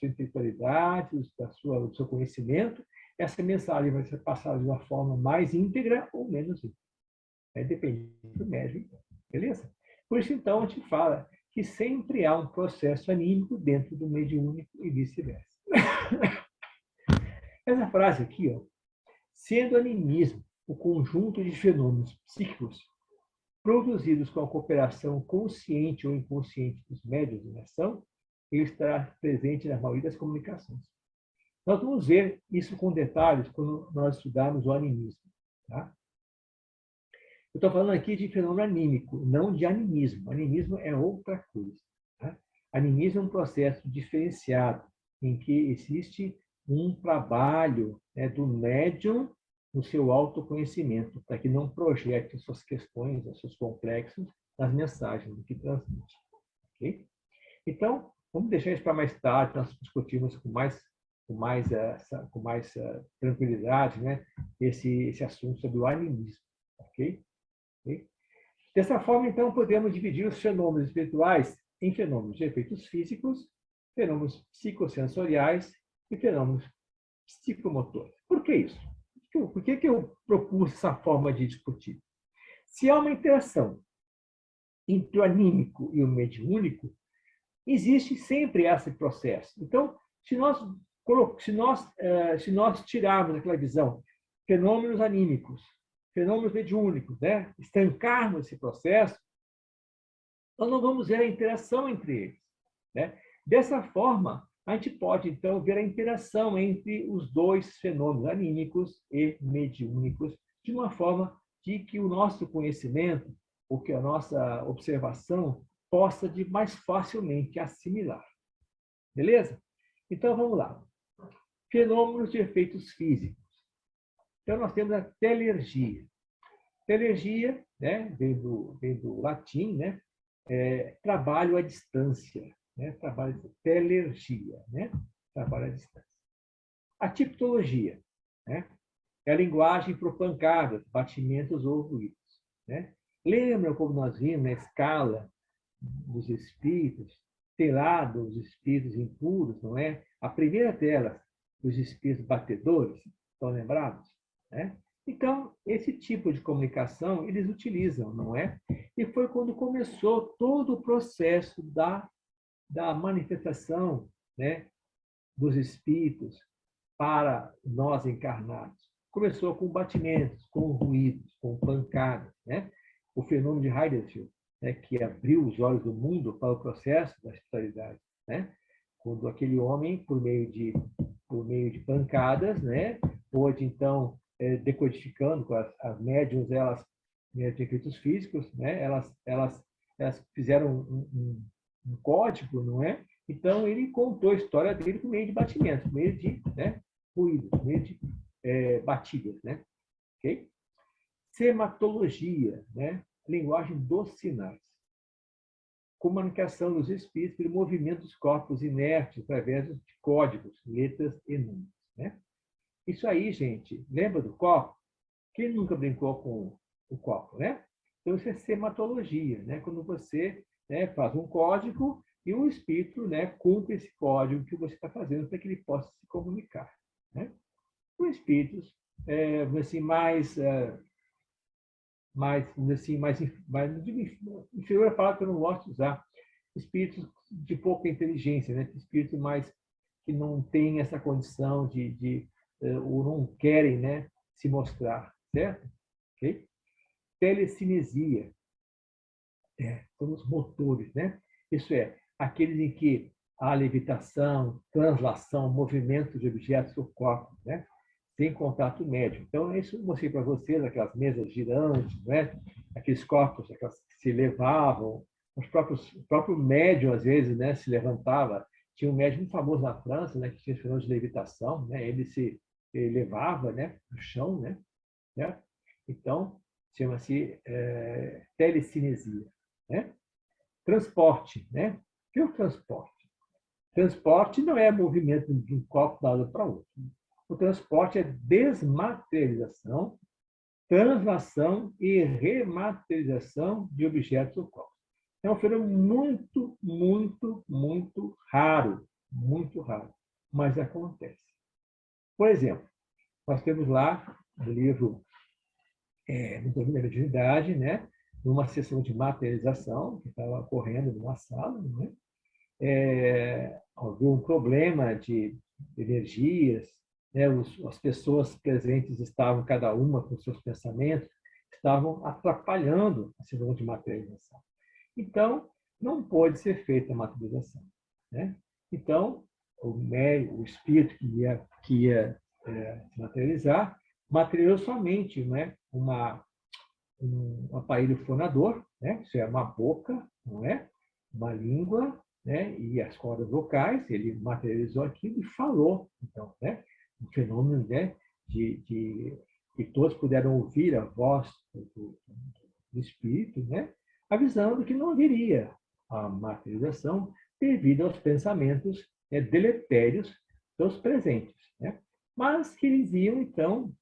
intelectualidade, do seu conhecimento, essa mensagem vai ser passada de uma forma mais íntegra ou menos íntegra. Depende do médium, beleza? Por isso, então, a gente fala que sempre há um processo anímico dentro do mediúnico e vice-versa. Essa frase aqui, ó, sendo animismo o conjunto de fenômenos psíquicos produzidos com a cooperação consciente ou inconsciente dos médiuns em ação, ele estará presente na maioria das comunicações. Nós vamos ver isso com detalhes quando nós estudarmos o animismo. Tá? Eu estou falando aqui de fenômeno anímico, não de animismo. Animismo é outra coisa. Tá? Animismo é um processo diferenciado, em que existe um trabalho, né, do médium no seu autoconhecimento, para que não projete as suas questões, os seus complexos nas mensagens que transmite. Okay? Então, vamos deixar isso para mais tarde, nós discutirmos com mais tranquilidade, né, esse assunto sobre o animismo. Ok? Dessa forma, então, podemos dividir os fenômenos espirituais em fenômenos de efeitos físicos, fenômenos psicossensoriais e fenômenos psicomotores. Por que isso? Por que eu propus essa forma de discutir? Se há uma interação entre o anímico e o mediúnico, existe sempre esse processo. Então, se nós tirarmos aquela visão, fenômenos anímicos, fenômenos mediúnicos, né? Estancarmos esse processo, nós não vamos ver a interação entre eles. Né? Dessa forma, a gente pode, então, ver a interação entre os dois fenômenos anímicos e mediúnicos, de uma forma de que o nosso conhecimento, ou que a nossa observação, possa de mais facilmente assimilar. Beleza? Então, vamos lá. Fenômenos de efeitos físicos. Então, nós temos a telergia. Telergia, né, vem do latim, né, trabalho à distância, né, trabalho de telergia, né, trabalho à distância. A tipologia, né, é a linguagem por pancadas, batimentos ou ruídos. Né? Lembram como nós vimos na escala dos espíritos, tem lá dos espíritos impuros, não é? A primeira delas, os espíritos batedores, estão lembrados? Né? Então, esse tipo de comunicação eles utilizam, não é? E foi quando começou todo o processo da manifestação, né, dos espíritos para nós encarnados. Começou com batimentos, com ruídos, com pancadas, né? O fenômeno de Huddersfield, né, que abriu os olhos do mundo para o processo da espiritualidade, né? Quando aquele homem, por meio de pancadas, né, pôde então decodificando com as médiuns, elas de efeitos físicos, né, elas fizeram um código, não é? Então ele contou a história dele por meio de batimentos, por meio de, né, ruídos, por meio de batidas, né? Ok? Sematologia, né? Linguagem dos sinais. Comunicação dos espíritos pelo movimento dos corpos inertes através de códigos, letras e números. Né? Isso aí, gente, lembra do copo? Quem nunca brincou com o copo, né? Então, isso é sematologia, né? Quando você, né, faz um código e o espírito, né, cumpre esse código que você está fazendo para que ele possa se comunicar. Né? Com espíritos assim, mais inferior à palavra que eu não gosto de usar, espíritos de pouca inteligência, né? Espíritos mais que não têm essa condição ou não querem, né, se mostrar, certo? Okay? Telecinesia, são os motores, né? Isso é, aqueles em que há levitação, translação, movimento de objetos ou corpos, né? Sem contato médio. Então, isso eu mostrei para vocês, aquelas mesas girantes, né? Aqueles corpos aquelas que se levavam, o próprio médium, às vezes, né, se levantava. Tinha um médium muito famoso na França, né, que tinha fenômeno de levitação, né? Ele se elevava, né, no chão, né? Então, chama-se telecinesia, né? Transporte, né? O que é o transporte? Transporte não é movimento de um copo de um lado para outro. O transporte é desmaterialização, translação e rematerialização de objetos ou corpos. É um fenômeno muito, muito, muito raro, mas acontece. Por exemplo, nós temos lá no livro no domínio da mediunidade, né? Numa sessão de materialização que estava ocorrendo numa sala, né? Houve um problema de energias, né? As pessoas presentes estavam, cada uma com seus pensamentos, estavam atrapalhando a sessão de materialização. Então, não pode ser feita a materialização, né? Então, o espírito que ia se materializar, materializou somente, né, um aparelho fonador, né? Isso é uma boca, não é? Uma língua, né? E as cordas vocais. Ele materializou aquilo e falou, então, né? Um fenômeno, né? Que todos puderam ouvir a voz do espírito, né? Avisando que não haveria a materialização devido aos pensamentos deletérios dos presentes, né? Mas que eles iam, então,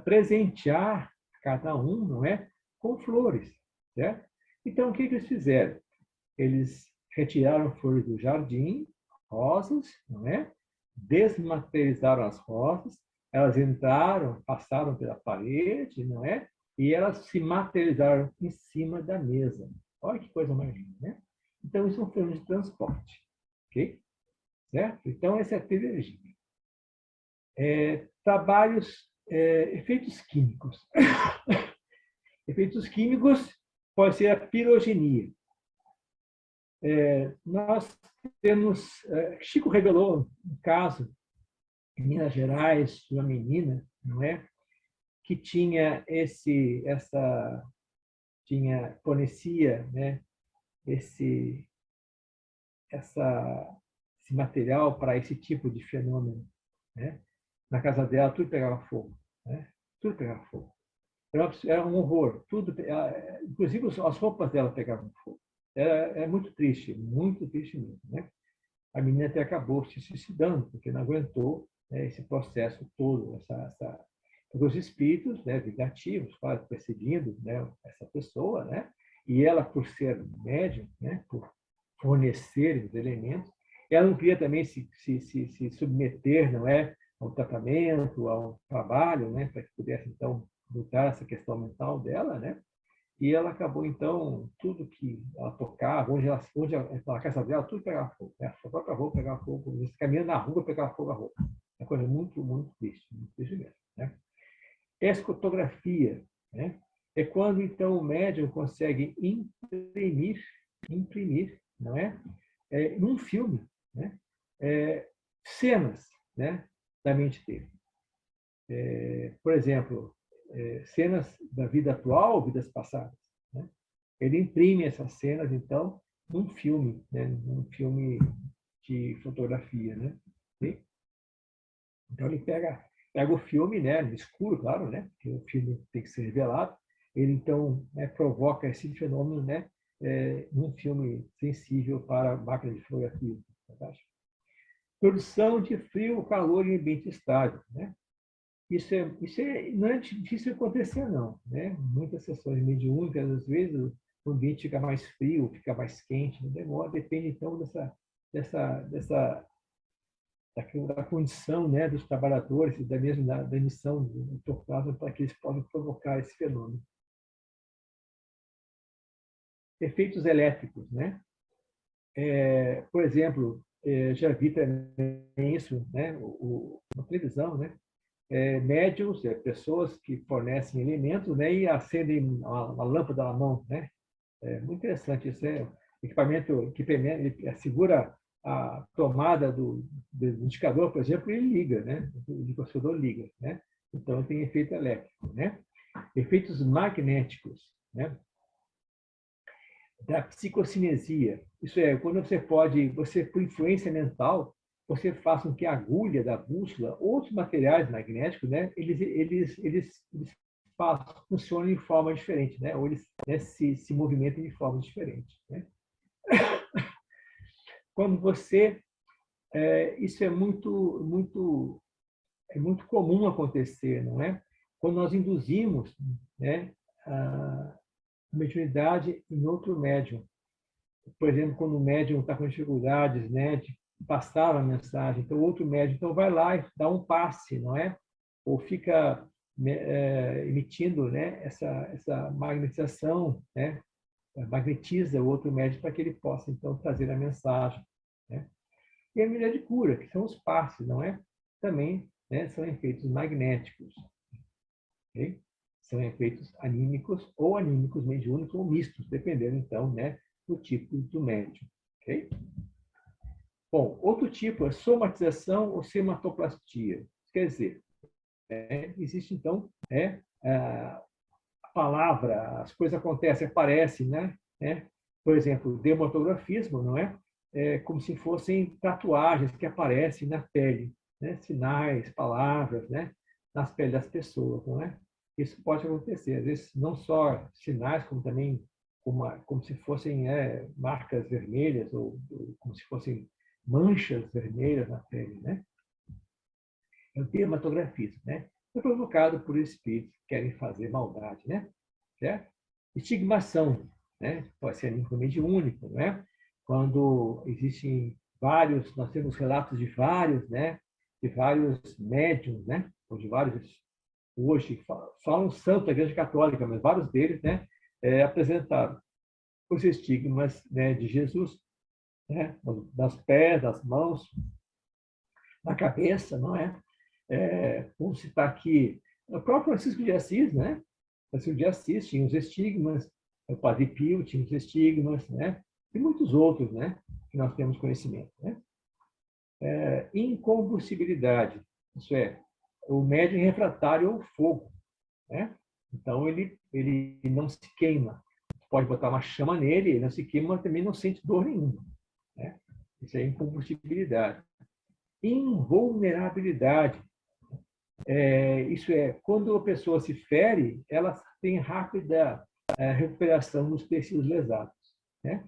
presentear cada um, não é, com flores, certo? Então, o que eles fizeram? Eles retiraram flores do jardim, rosas, não é? Desmaterializaram as rosas, elas entraram, passaram pela parede, não é? E elas se materializaram em cima da mesa. Olha que coisa mais linda, né? Então, isso é um fenômeno de transporte, ok? Certo? Então, essa é a teologia. Trabalhos, efeitos químicos. Efeitos químicos pode ser a pirogenia. Nós temos... Chico revelou um caso em Minas Gerais de uma menina, não é, que tinha fornecia, né, esse material para esse tipo de fenômeno, né? Na casa dela tudo pegava fogo, né? Tudo pegava fogo. Era um horror. Tudo, inclusive as roupas dela pegavam fogo. É muito triste mesmo, né? A menina até acabou se suicidando, porque não aguentou, né, esse processo todo, os espíritos, né, vingativos, quase perseguindo, né, essa pessoa, né? E ela, por ser médium, né, por fornecer os elementos, ela não queria também se submeter, não é, ao tratamento, ao trabalho, né, para que pudesse então mudar essa questão mental dela, né? E ela acabou, então, tudo que ela tocava, onde a casa dela, tudo pegava fogo. Né? A sua própria roupa pegava fogo, caminhando na rua, pegava fogo a roupa. É uma coisa muito, muito triste mesmo. Né? Escotografia, né? É quando, então, o médium consegue imprimir, não é? Num filme, né? Cenas, né, da mente dele. Por exemplo, cenas da vida atual, vidas passadas, né? Ele imprime essas cenas, então, num filme, né? Num filme de fotografia, né? Então, ele pega o filme, né, no escuro, claro, né? Porque o filme tem que ser revelado. Ele, então, né, provoca esse fenômeno, né, num filme sensível para a máquina de fotografia. Fantástico. Produção de frio, calor em ambiente estável, né? Não é difícil acontecer, não, né? Muitas sessões mediúnicas, às vezes, o ambiente fica mais frio, fica mais quente, não demora, depende, então, da condição, né, dos trabalhadores e da emissão do ectoplasma para que eles possam provocar esse fenômeno. Efeitos elétricos, né? Por exemplo, já vi também isso, né, na televisão, né, médiums, pessoas que fornecem alimentos, né, e acendem uma lâmpada na mão, né. É muito interessante isso, equipamento, ele segura a tomada do indicador, por exemplo, e ele liga, né, o liquidificador liga, né. Então tem efeito elétrico, né. Efeitos magnéticos, né, da psicocinesia. Isso é, quando você por influência mental, você faz com que a agulha da bússola, outros materiais magnéticos, né, eles funcionem de forma diferente, né, ou eles, né, se movimentam de forma diferente, né. Quando você, isso é muito comum acontecer, não é? Quando nós induzimos, né, a mediunidade em outro médium. Por exemplo, quando o médium está com dificuldades, né, de passar a mensagem, então outro médium então vai lá e dá um passe, não é? Ou fica, né, emitindo, né, essa magnetização, né, magnetiza o outro médium para que ele possa então trazer a mensagem, né? E a medida de cura, que são os passes, não é? Também, né, são efeitos magnéticos, ok? São efeitos anímicos ou anímicos mediúnicos ou mistos, dependendo então, né, do tipo do médium, ok? Bom, outro tipo é somatização ou sematoplastia. Quer dizer, existe então a palavra, as coisas acontecem, aparecem, né? Por exemplo, dermatografismo, não é? É como se fossem tatuagens que aparecem na pele, né? Sinais, palavras, né? Nas peles das pessoas, não é? Isso pode acontecer, às vezes não só sinais, como também como se fossem marcas vermelhas ou como se fossem manchas vermelhas na pele, né? É o dermatografismo, né? É provocado por espíritos que querem fazer maldade, né? Certo? Estigmação, né? Pode ser mediúnico, né? Quando existem vários, nós temos relatos de vários, né? De vários médiums, né? Ou de vários, hoje, falam santo da Igreja Católica, mas vários deles, né? Apresentaram os estigmas, né, de Jesus, né? Das pés, das mãos, na cabeça, não é? Vamos citar aqui o próprio Francisco de Assis, né? Francisco de Assis tinha os estigmas, o Padre Pio tinha os estigmas, né? E muitos outros, né? Que nós temos conhecimento, né? Incombustibilidade, isso é, o médium refratário ao fogo, né? Então ele não se queima. Pode botar uma chama nele, ele não se queima, mas também não sente dor nenhuma, né? Isso é incombustibilidade. Invulnerabilidade, isso é, quando a pessoa se fere, ela tem rápida recuperação dos tecidos lesados, né?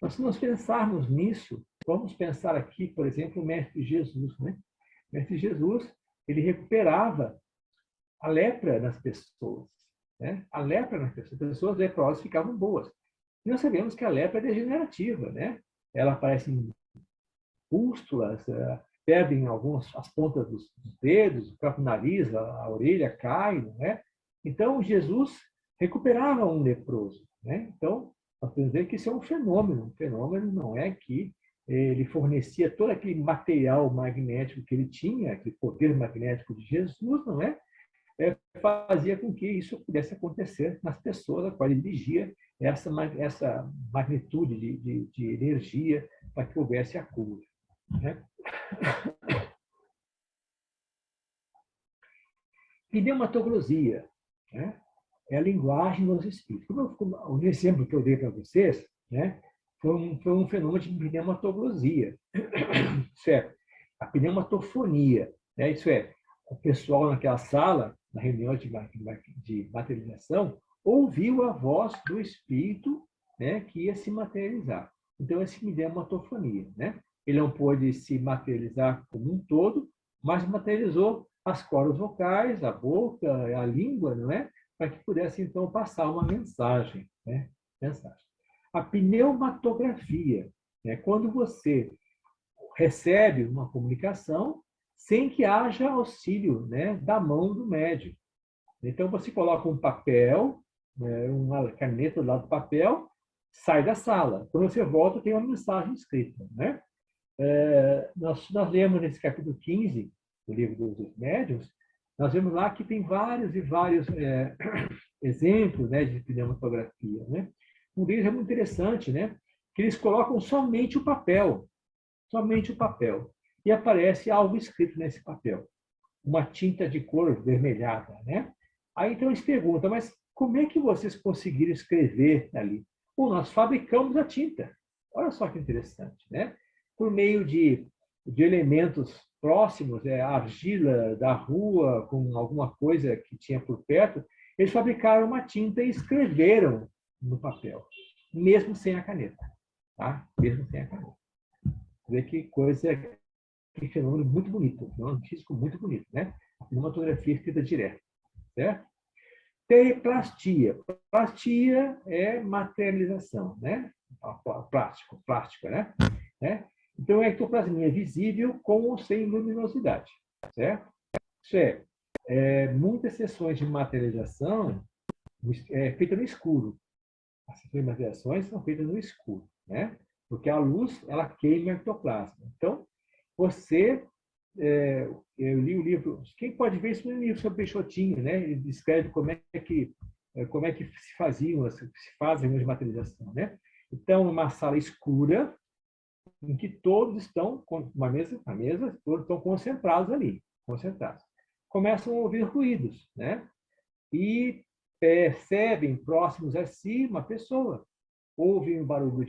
Mas se nós pensarmos nisso, vamos pensar aqui, por exemplo, o Mestre Jesus, né? O Mestre Jesus, ele recuperava a lepra nas pessoas, né? A lepra nas pessoas, as pessoas leprosas ficavam boas. E nós sabemos que a lepra é degenerativa, né? Ela aparece em pústulas, perdem as pontas dos dedos, o próprio nariz, a orelha cai, não é? Então, Jesus recuperava um leproso, né? Então, nós podemos dizer que isso é um fenômeno. Um fenômeno não é que ele fornecia todo aquele material magnético que ele tinha, aquele poder magnético de Jesus, não é? Fazia com que isso pudesse acontecer nas pessoas a quais ele dirigia essa magnitude de energia para que houvesse a cura, né? Pneumatoglosia, né? É a linguagem dos espíritos. O exemplo que eu dei para vocês, né, foi um fenômeno de pneumatoglosia, certo? A pneumatofonia, né? Isso é, o pessoal naquela sala, na reunião de materialização, ouviu a voz do espírito, né, que ia se materializar. Então, essa pneumatofonia, né? Ele não pôde se materializar como um todo, mas materializou as cordas vocais, a boca, a língua, não é? Para que pudesse, então, passar uma mensagem, né? Mensagem. A pneumatografia, né? Quando você recebe uma comunicação sem que haja auxílio, né, da mão do médium. Então, você coloca um papel, né, uma caneta do lado do papel, sai da sala. Quando você volta, tem uma mensagem escrita, né? nós lemos nesse capítulo 15 do livro dos médiuns, nós vemos lá que tem vários e vários exemplos, né, de pneumatografia, né? Um deles é muito interessante, né? Que eles colocam somente o papel, somente o papel, e aparece algo escrito nesse papel, uma tinta de cor vermelhada, né? Aí então eles perguntam, mas como é que vocês conseguiram escrever ali? Ou nós fabricamos a tinta. Olha só que interessante, né? Por meio de elementos próximos, a argila da rua com alguma coisa que tinha por perto, eles fabricaram uma tinta e escreveram no papel, mesmo sem a caneta, tá? Mesmo sem a caneta. Vê que coisa, que fenômeno muito bonito, um fenômeno físico muito bonito, né? Uma fotografia escrita direto, certo? Tereplastia. Plastia é materialização, né? Plástico, né? Então, a ectoplasmia é visível com ou sem luminosidade, certo? Isso muitas sessões de materialização feitas no escuro. As sessões de materializações são feitas no escuro, né? Porque a luz, ela queima o ectoplasma. Então, você eu li o livro, quem pode ver isso no livro sobre Peixotinho, né? Ele descreve como é que se faziam, se fazem as materialização, né? Então, uma sala escura em que todos estão com uma mesa, todos estão concentrados ali, concentrados. Começam a ouvir ruídos, né? E percebem próximos a si uma pessoa. Ouvem o barulho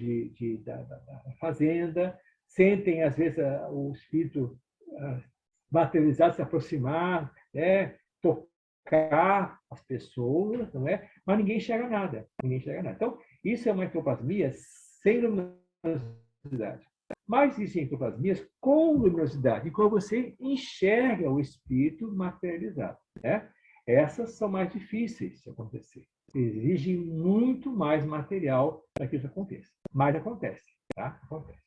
da fazenda, sentem, às vezes, o espírito materializado se aproximar, né? Tocar as pessoas, não é? Mas ninguém enxerga nada. Ninguém enxerga nada. Então, isso é uma ectoplasmia sem luminosidade. Mas existem ectoplasmias com luminosidade, em que você enxerga o espírito materializado, né? Essas são mais difíceis de acontecer. Exigem muito mais material para que isso aconteça. Mas acontece, tá? Acontece.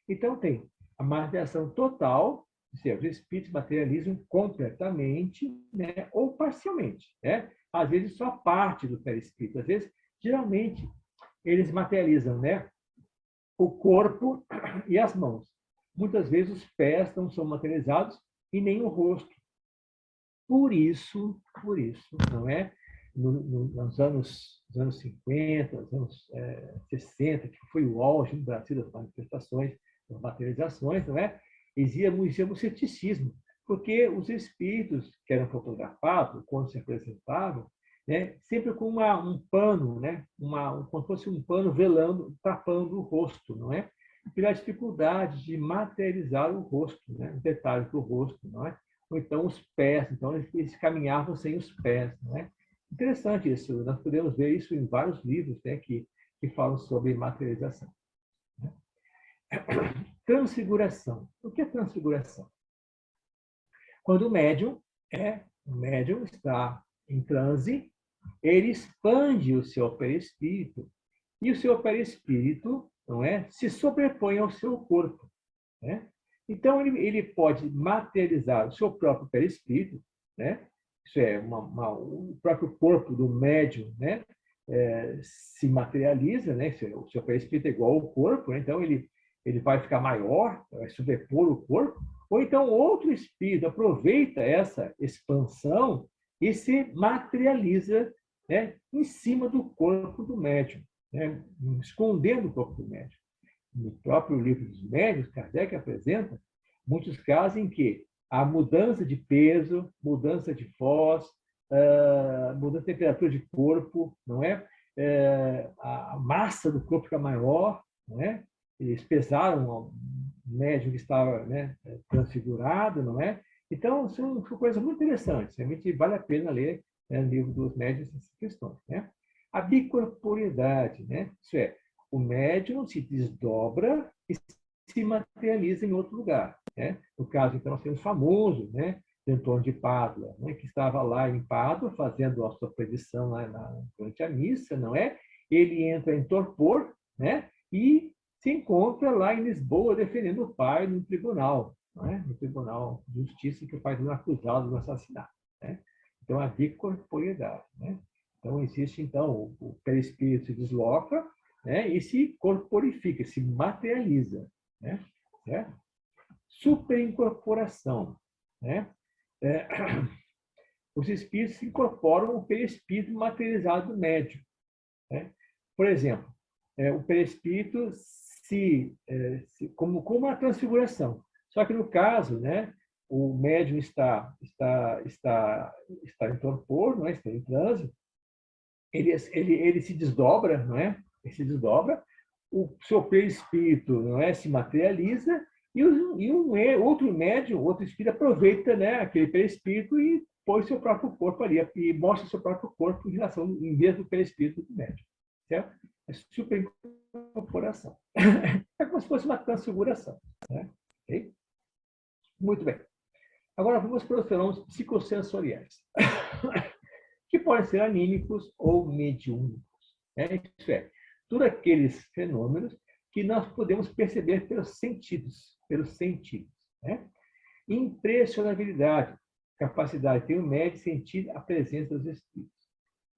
Então, tem a materialização total, ou seja, os espíritos materializam completamente, né? Ou parcialmente, né? Às vezes só parte do perispírito, às vezes, geralmente, eles materializam, né? O corpo e as mãos. Muitas vezes os pés não são materializados e nem o rosto. Por isso, não é? Nos anos 50, nos anos 60, que foi o auge no Brasil das manifestações, das materializações, não é? Existia um ceticismo, porque os espíritos que eram fotografados, quando se apresentavam, né, sempre com um pano, né, como se fosse um pano velando, tapando o rosto, não é? Pela dificuldade de materializar o rosto, né, os detalhes do rosto, não é? Ou então os pés, então eles caminhavam sem os pés, não é? Interessante isso, nós podemos ver isso em vários livros, né, que falam sobre materialização. Né? Transfiguração. O que é transfiguração? Quando o médium está em transe, ele expande o seu perispírito e o seu perispírito, não é, se sobrepõe ao seu corpo, né? Então ele pode materializar o seu próprio perispírito, né? Isso é o próprio corpo do médium, né? Se materializa, né? O seu perispírito é igual ao corpo, né? Então ele vai ficar maior, vai sobrepor o corpo, ou então outro espírito aproveita essa expansão e se materializa, né, em cima do corpo do médium, né, escondendo o corpo do médium. No próprio livro dos médiuns, Kardec apresenta muitos casos em que a mudança de peso, mudança de voz, mudança de temperatura de corpo, não é? A massa do corpo fica maior, não é? Eles pesaram o médium que estava, né, transfigurado, não é? Então, são coisas muito interessantes. Realmente vale a pena ler, né, o livro dos médiuns essas questões, né? A bicorporeidade, né? Isso é, o médium se desdobra e se materializa em outro lugar, né? No caso, então, nós temos o famoso, né, de Antônio de Pádua, né, que estava lá em Pádua fazendo a sua predição lá durante a missa, não é? Ele entra em torpor, né? E se encontra lá em Lisboa defendendo o pai no tribunal, não é? No tribunal de justiça, que o pai foi acusado do assassinato, né? Então, a bicorporeidade, né? Então, existe, então, o perispírito se desloca, né, e se corporifica, se materializa, né? Certo? superincorporação, né? Os espíritos incorporam o perispírito materializado do médium, né? Por exemplo, o perispírito como uma transfiguração. Só que no caso, né, o médium está em torpor, não é? Está em transe, ele se desdobra, não é? Ele se desdobra, o seu perispírito, não é, se materializa e outro médium, outro espírito aproveita, né, aquele perispírito e põe seu próprio corpo ali e mostra seu próprio corpo em relação em vez do perispírito do médium, certo? É superincorporação. É como se fosse uma transfiguração, né? Okay? Muito bem. Agora vamos para os fenômenos psicossensoriais, que podem ser anímicos ou mediúnicos, né? Isso é, todos aqueles fenômenos que nós podemos perceber pelos sentidos, né? Impressionabilidade, capacidade de ter o médium sentir a presença dos espíritos.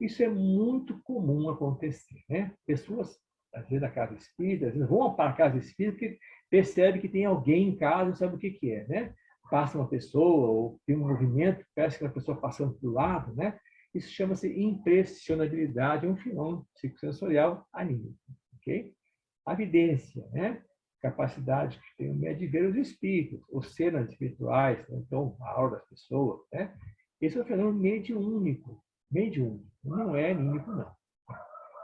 Isso é muito comum acontecer, né? Pessoas, às vezes, na casa espírita, às vezes vão para a casa espírita porque percebe que tem alguém em casa e sabe o que é, né? Passa uma pessoa ou tem um movimento, parece que a pessoa passando do lado, né? Isso chama-se impressionabilidade, é um fenômeno psicossensorial anímico, ok? A vidência, né? Capacidade que tem o médium de ver os espíritos, ou cenas espirituais, né? Então, a aura das pessoas, né? Esse é um fenômeno mediúnico, não é anímico, não.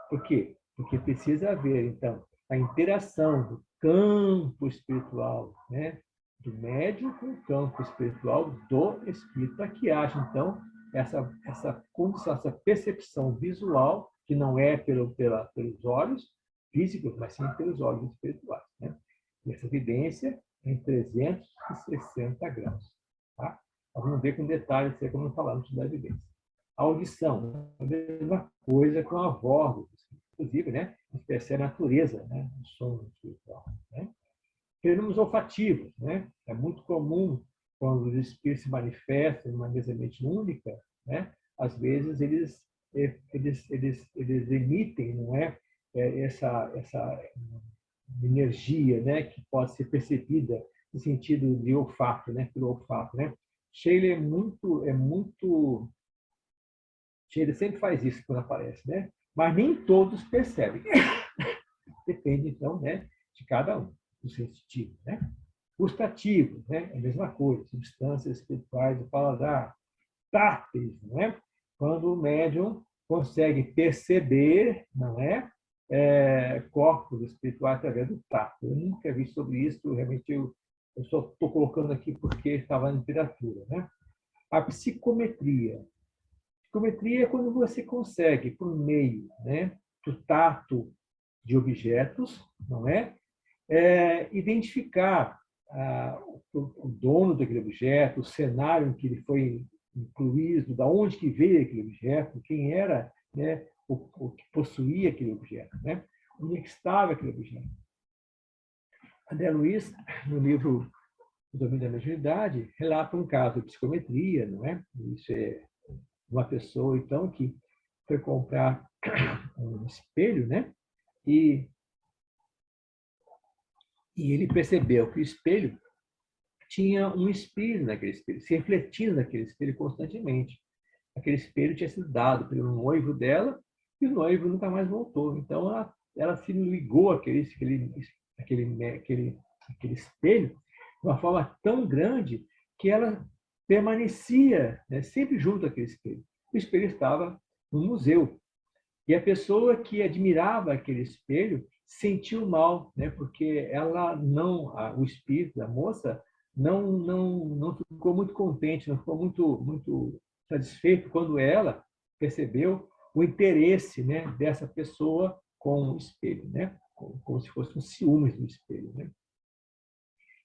Por quê? Porque precisa haver, então, a interação do campo espiritual, né? Do médium com o campo espiritual do espírito, para que haja, então, essa condição, essa percepção visual, que não é pelos olhos físicos, mas sim pelos olhos espirituais, né? E essa evidência é em 360 graus. Tá? Vamos ver com detalhes, como falamos da evidência. A audição, a mesma coisa com a voz, inclusive, né? A gente percebe a natureza, né? Do som espiritual, né? Fenômenos olfativos, né? É muito comum quando os espíritos se manifestam de uma mesa única, né? Às vezes eles emitem, não é? Essa energia, né? Que pode ser percebida no sentido de olfato, né? Pelo olfato, né? Sheila é muito Sheila sempre faz isso quando aparece, né? Mas nem todos percebem. Depende, então, né? De cada um, do sensitivo, né? Gustativos, né? É a mesma coisa, substâncias espirituais do paladar, táteis, não é? Quando o médium consegue perceber, não é? Corpos espirituais através do tato. Eu nunca vi sobre isso, realmente eu só estou colocando aqui porque estava na literatura, né? A psicometria. Psicometria é quando você consegue, por meio, né, do tato de objetos, não é? Identificar o dono daquele objeto, o cenário em que ele foi incluído, da onde que veio aquele objeto, quem era, né, o que possuía aquele objeto, né? Onde estava aquele objeto. André Luiz, no livro O Domínio da Mediunidade, relata um caso de psicometria, não é? Isso é uma pessoa, então, que foi comprar um espelho, né? E ele percebeu que o espelho tinha um espelho naquele espelho, se refletindo naquele espelho constantemente. Aquele espelho tinha sido dado pelo noivo dela e o noivo nunca mais voltou. Então, ela se ligou àquele espelho de uma forma tão grande que ela permanecia, né, sempre junto àquele espelho. O espelho estava no museu. E a pessoa que admirava aquele espelho sentiu mal, né, porque o espírito da moça não ficou muito contente, não ficou muito satisfeito quando ela percebeu o interesse, né, dessa pessoa com o espelho, né, como se fosse um ciúmes do espelho, né?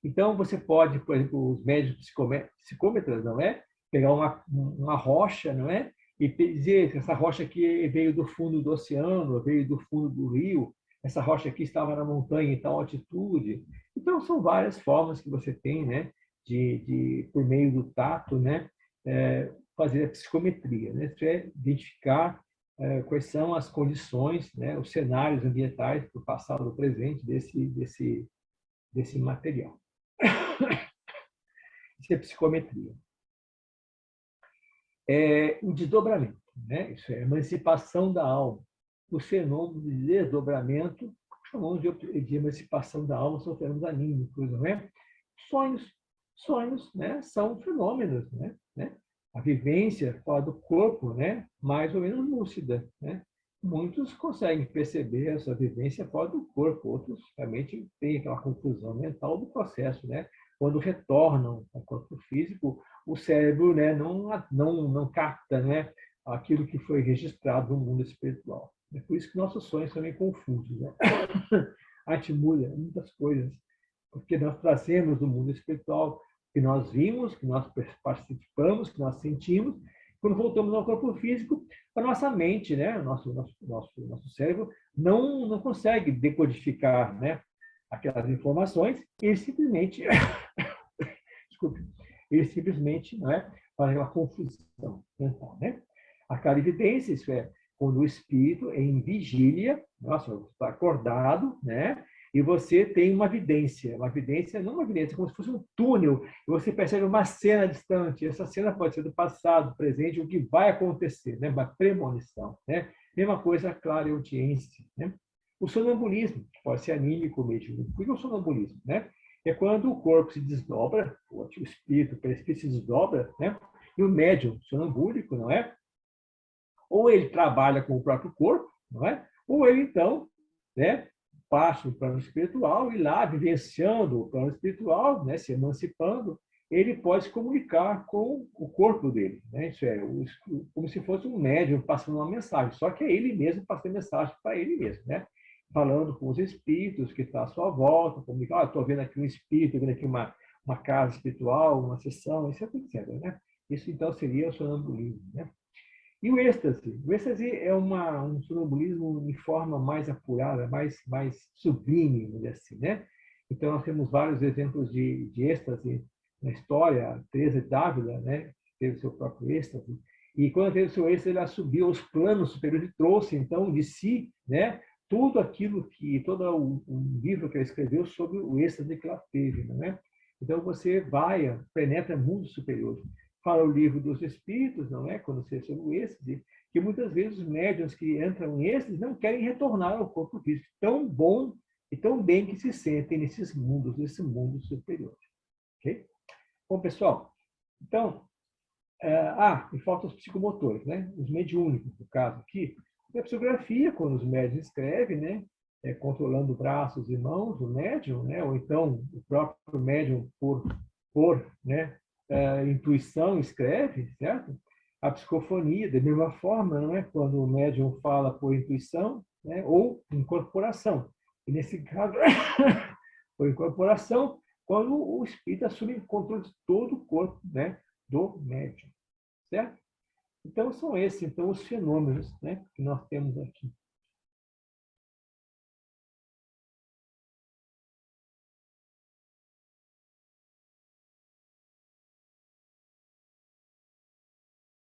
Então você pode, por exemplo, os médicos psicômetras, não é, pegar uma rocha, não é, e dizer que essa rocha aqui veio do fundo do oceano, veio do fundo do rio, essa rocha aqui estava na montanha em tal altitude. Então, são várias formas que você tem, né, por meio do tato, né, fazer a psicometria, né? Isso é identificar quais são as condições, né, os cenários ambientais do passado, do presente desse material. Isso é psicometria. O desdobramento, né? Isso é a emancipação da alma. Os fenômenos de desdobramento, chamamos de emancipação da alma, são fenômenos anímicos, não é? Sonhos, né? São fenômenos, né? A vivência fora do corpo, né? Mais ou menos lúcida, né? Muitos conseguem perceber essa vivência fora do corpo, outros realmente têm aquela confusão mental do processo, né? Quando retornam ao corpo físico, o cérebro, né, não capta, né, aquilo que foi registrado no mundo espiritual. É por isso que nossos sonhos são meio confusos, né? A gente muda muitas coisas, porque nós trazemos do mundo espiritual que nós vimos, que nós participamos, que nós sentimos. Quando voltamos ao corpo físico, a nossa mente, né, nosso cérebro, não consegue decodificar, né, aquelas informações, ele simplesmente, desculpe, ele simplesmente, né, faz uma confusão mental, né? A clarividência, isso é quando o espírito é em vigília, nossa, está acordado, né? E você tem uma vidência não uma vidência, como se fosse um túnel, e você percebe uma cena distante. Essa cena pode ser do passado, do presente, o que vai acontecer, né? Uma premonição, né? Mesma coisa, a clareaudiência, né? O sonambulismo pode ser anímico mesmo. Por que o sonambulismo, né? É quando o corpo se desdobra, o espírito, o perispírito se desdobra, né? E o médium sonambúlico, não é? Ou ele trabalha com o próprio corpo, não é? Ou ele, então, né, passa o plano espiritual e lá, vivenciando o plano espiritual, né, se emancipando, ele pode se comunicar com o corpo dele. Né? Isso é como se fosse um médium passando uma mensagem, só que é ele mesmo passando mensagem para ele mesmo, né? Falando com os espíritos que estão à sua volta, comunicando, estou vendo aqui um espírito, vendo aqui uma casa espiritual, uma sessão, etc. Né? Isso, então, seria o sonambulismo, né? E o êxtase? O êxtase é um sonambulismo em forma mais apurada, mais sublime, vamos dizer assim, né? Então, nós temos vários exemplos de êxtase na história. A Teresa d'Ávila, né, teve seu próprio êxtase. E quando teve seu êxtase, ela subiu aos planos superiores e trouxe, então, de si, né, tudo aquilo todo o livro que ela escreveu sobre o êxtase que ela teve, né? Então, você penetra mundos superiores. Fala o livro dos Espíritos, não é? Quando você é sobre o êxtase, que muitas vezes os médiuns que entram em êxtase não querem retornar ao corpo físico. Tão bom e tão bem que se sentem nesses mundos superiores. Ok? Bom, pessoal, então, e faltam os psicomotores, né? Os mediúnicos, no caso aqui. E a psicografia, quando os médiuns escrevem, né? Controlando braços e mãos do médium, né? Ou então o próprio médium né? Intuição escreve, certo? A psicofonia, da mesma forma, não é? Quando o médium fala por intuição, né? Ou incorporação. E nesse caso, por incorporação, quando o espírito assume o controle de todo o corpo, né? Do médium, certo? Então, são esses então, os fenômenos, né? Que nós temos aqui.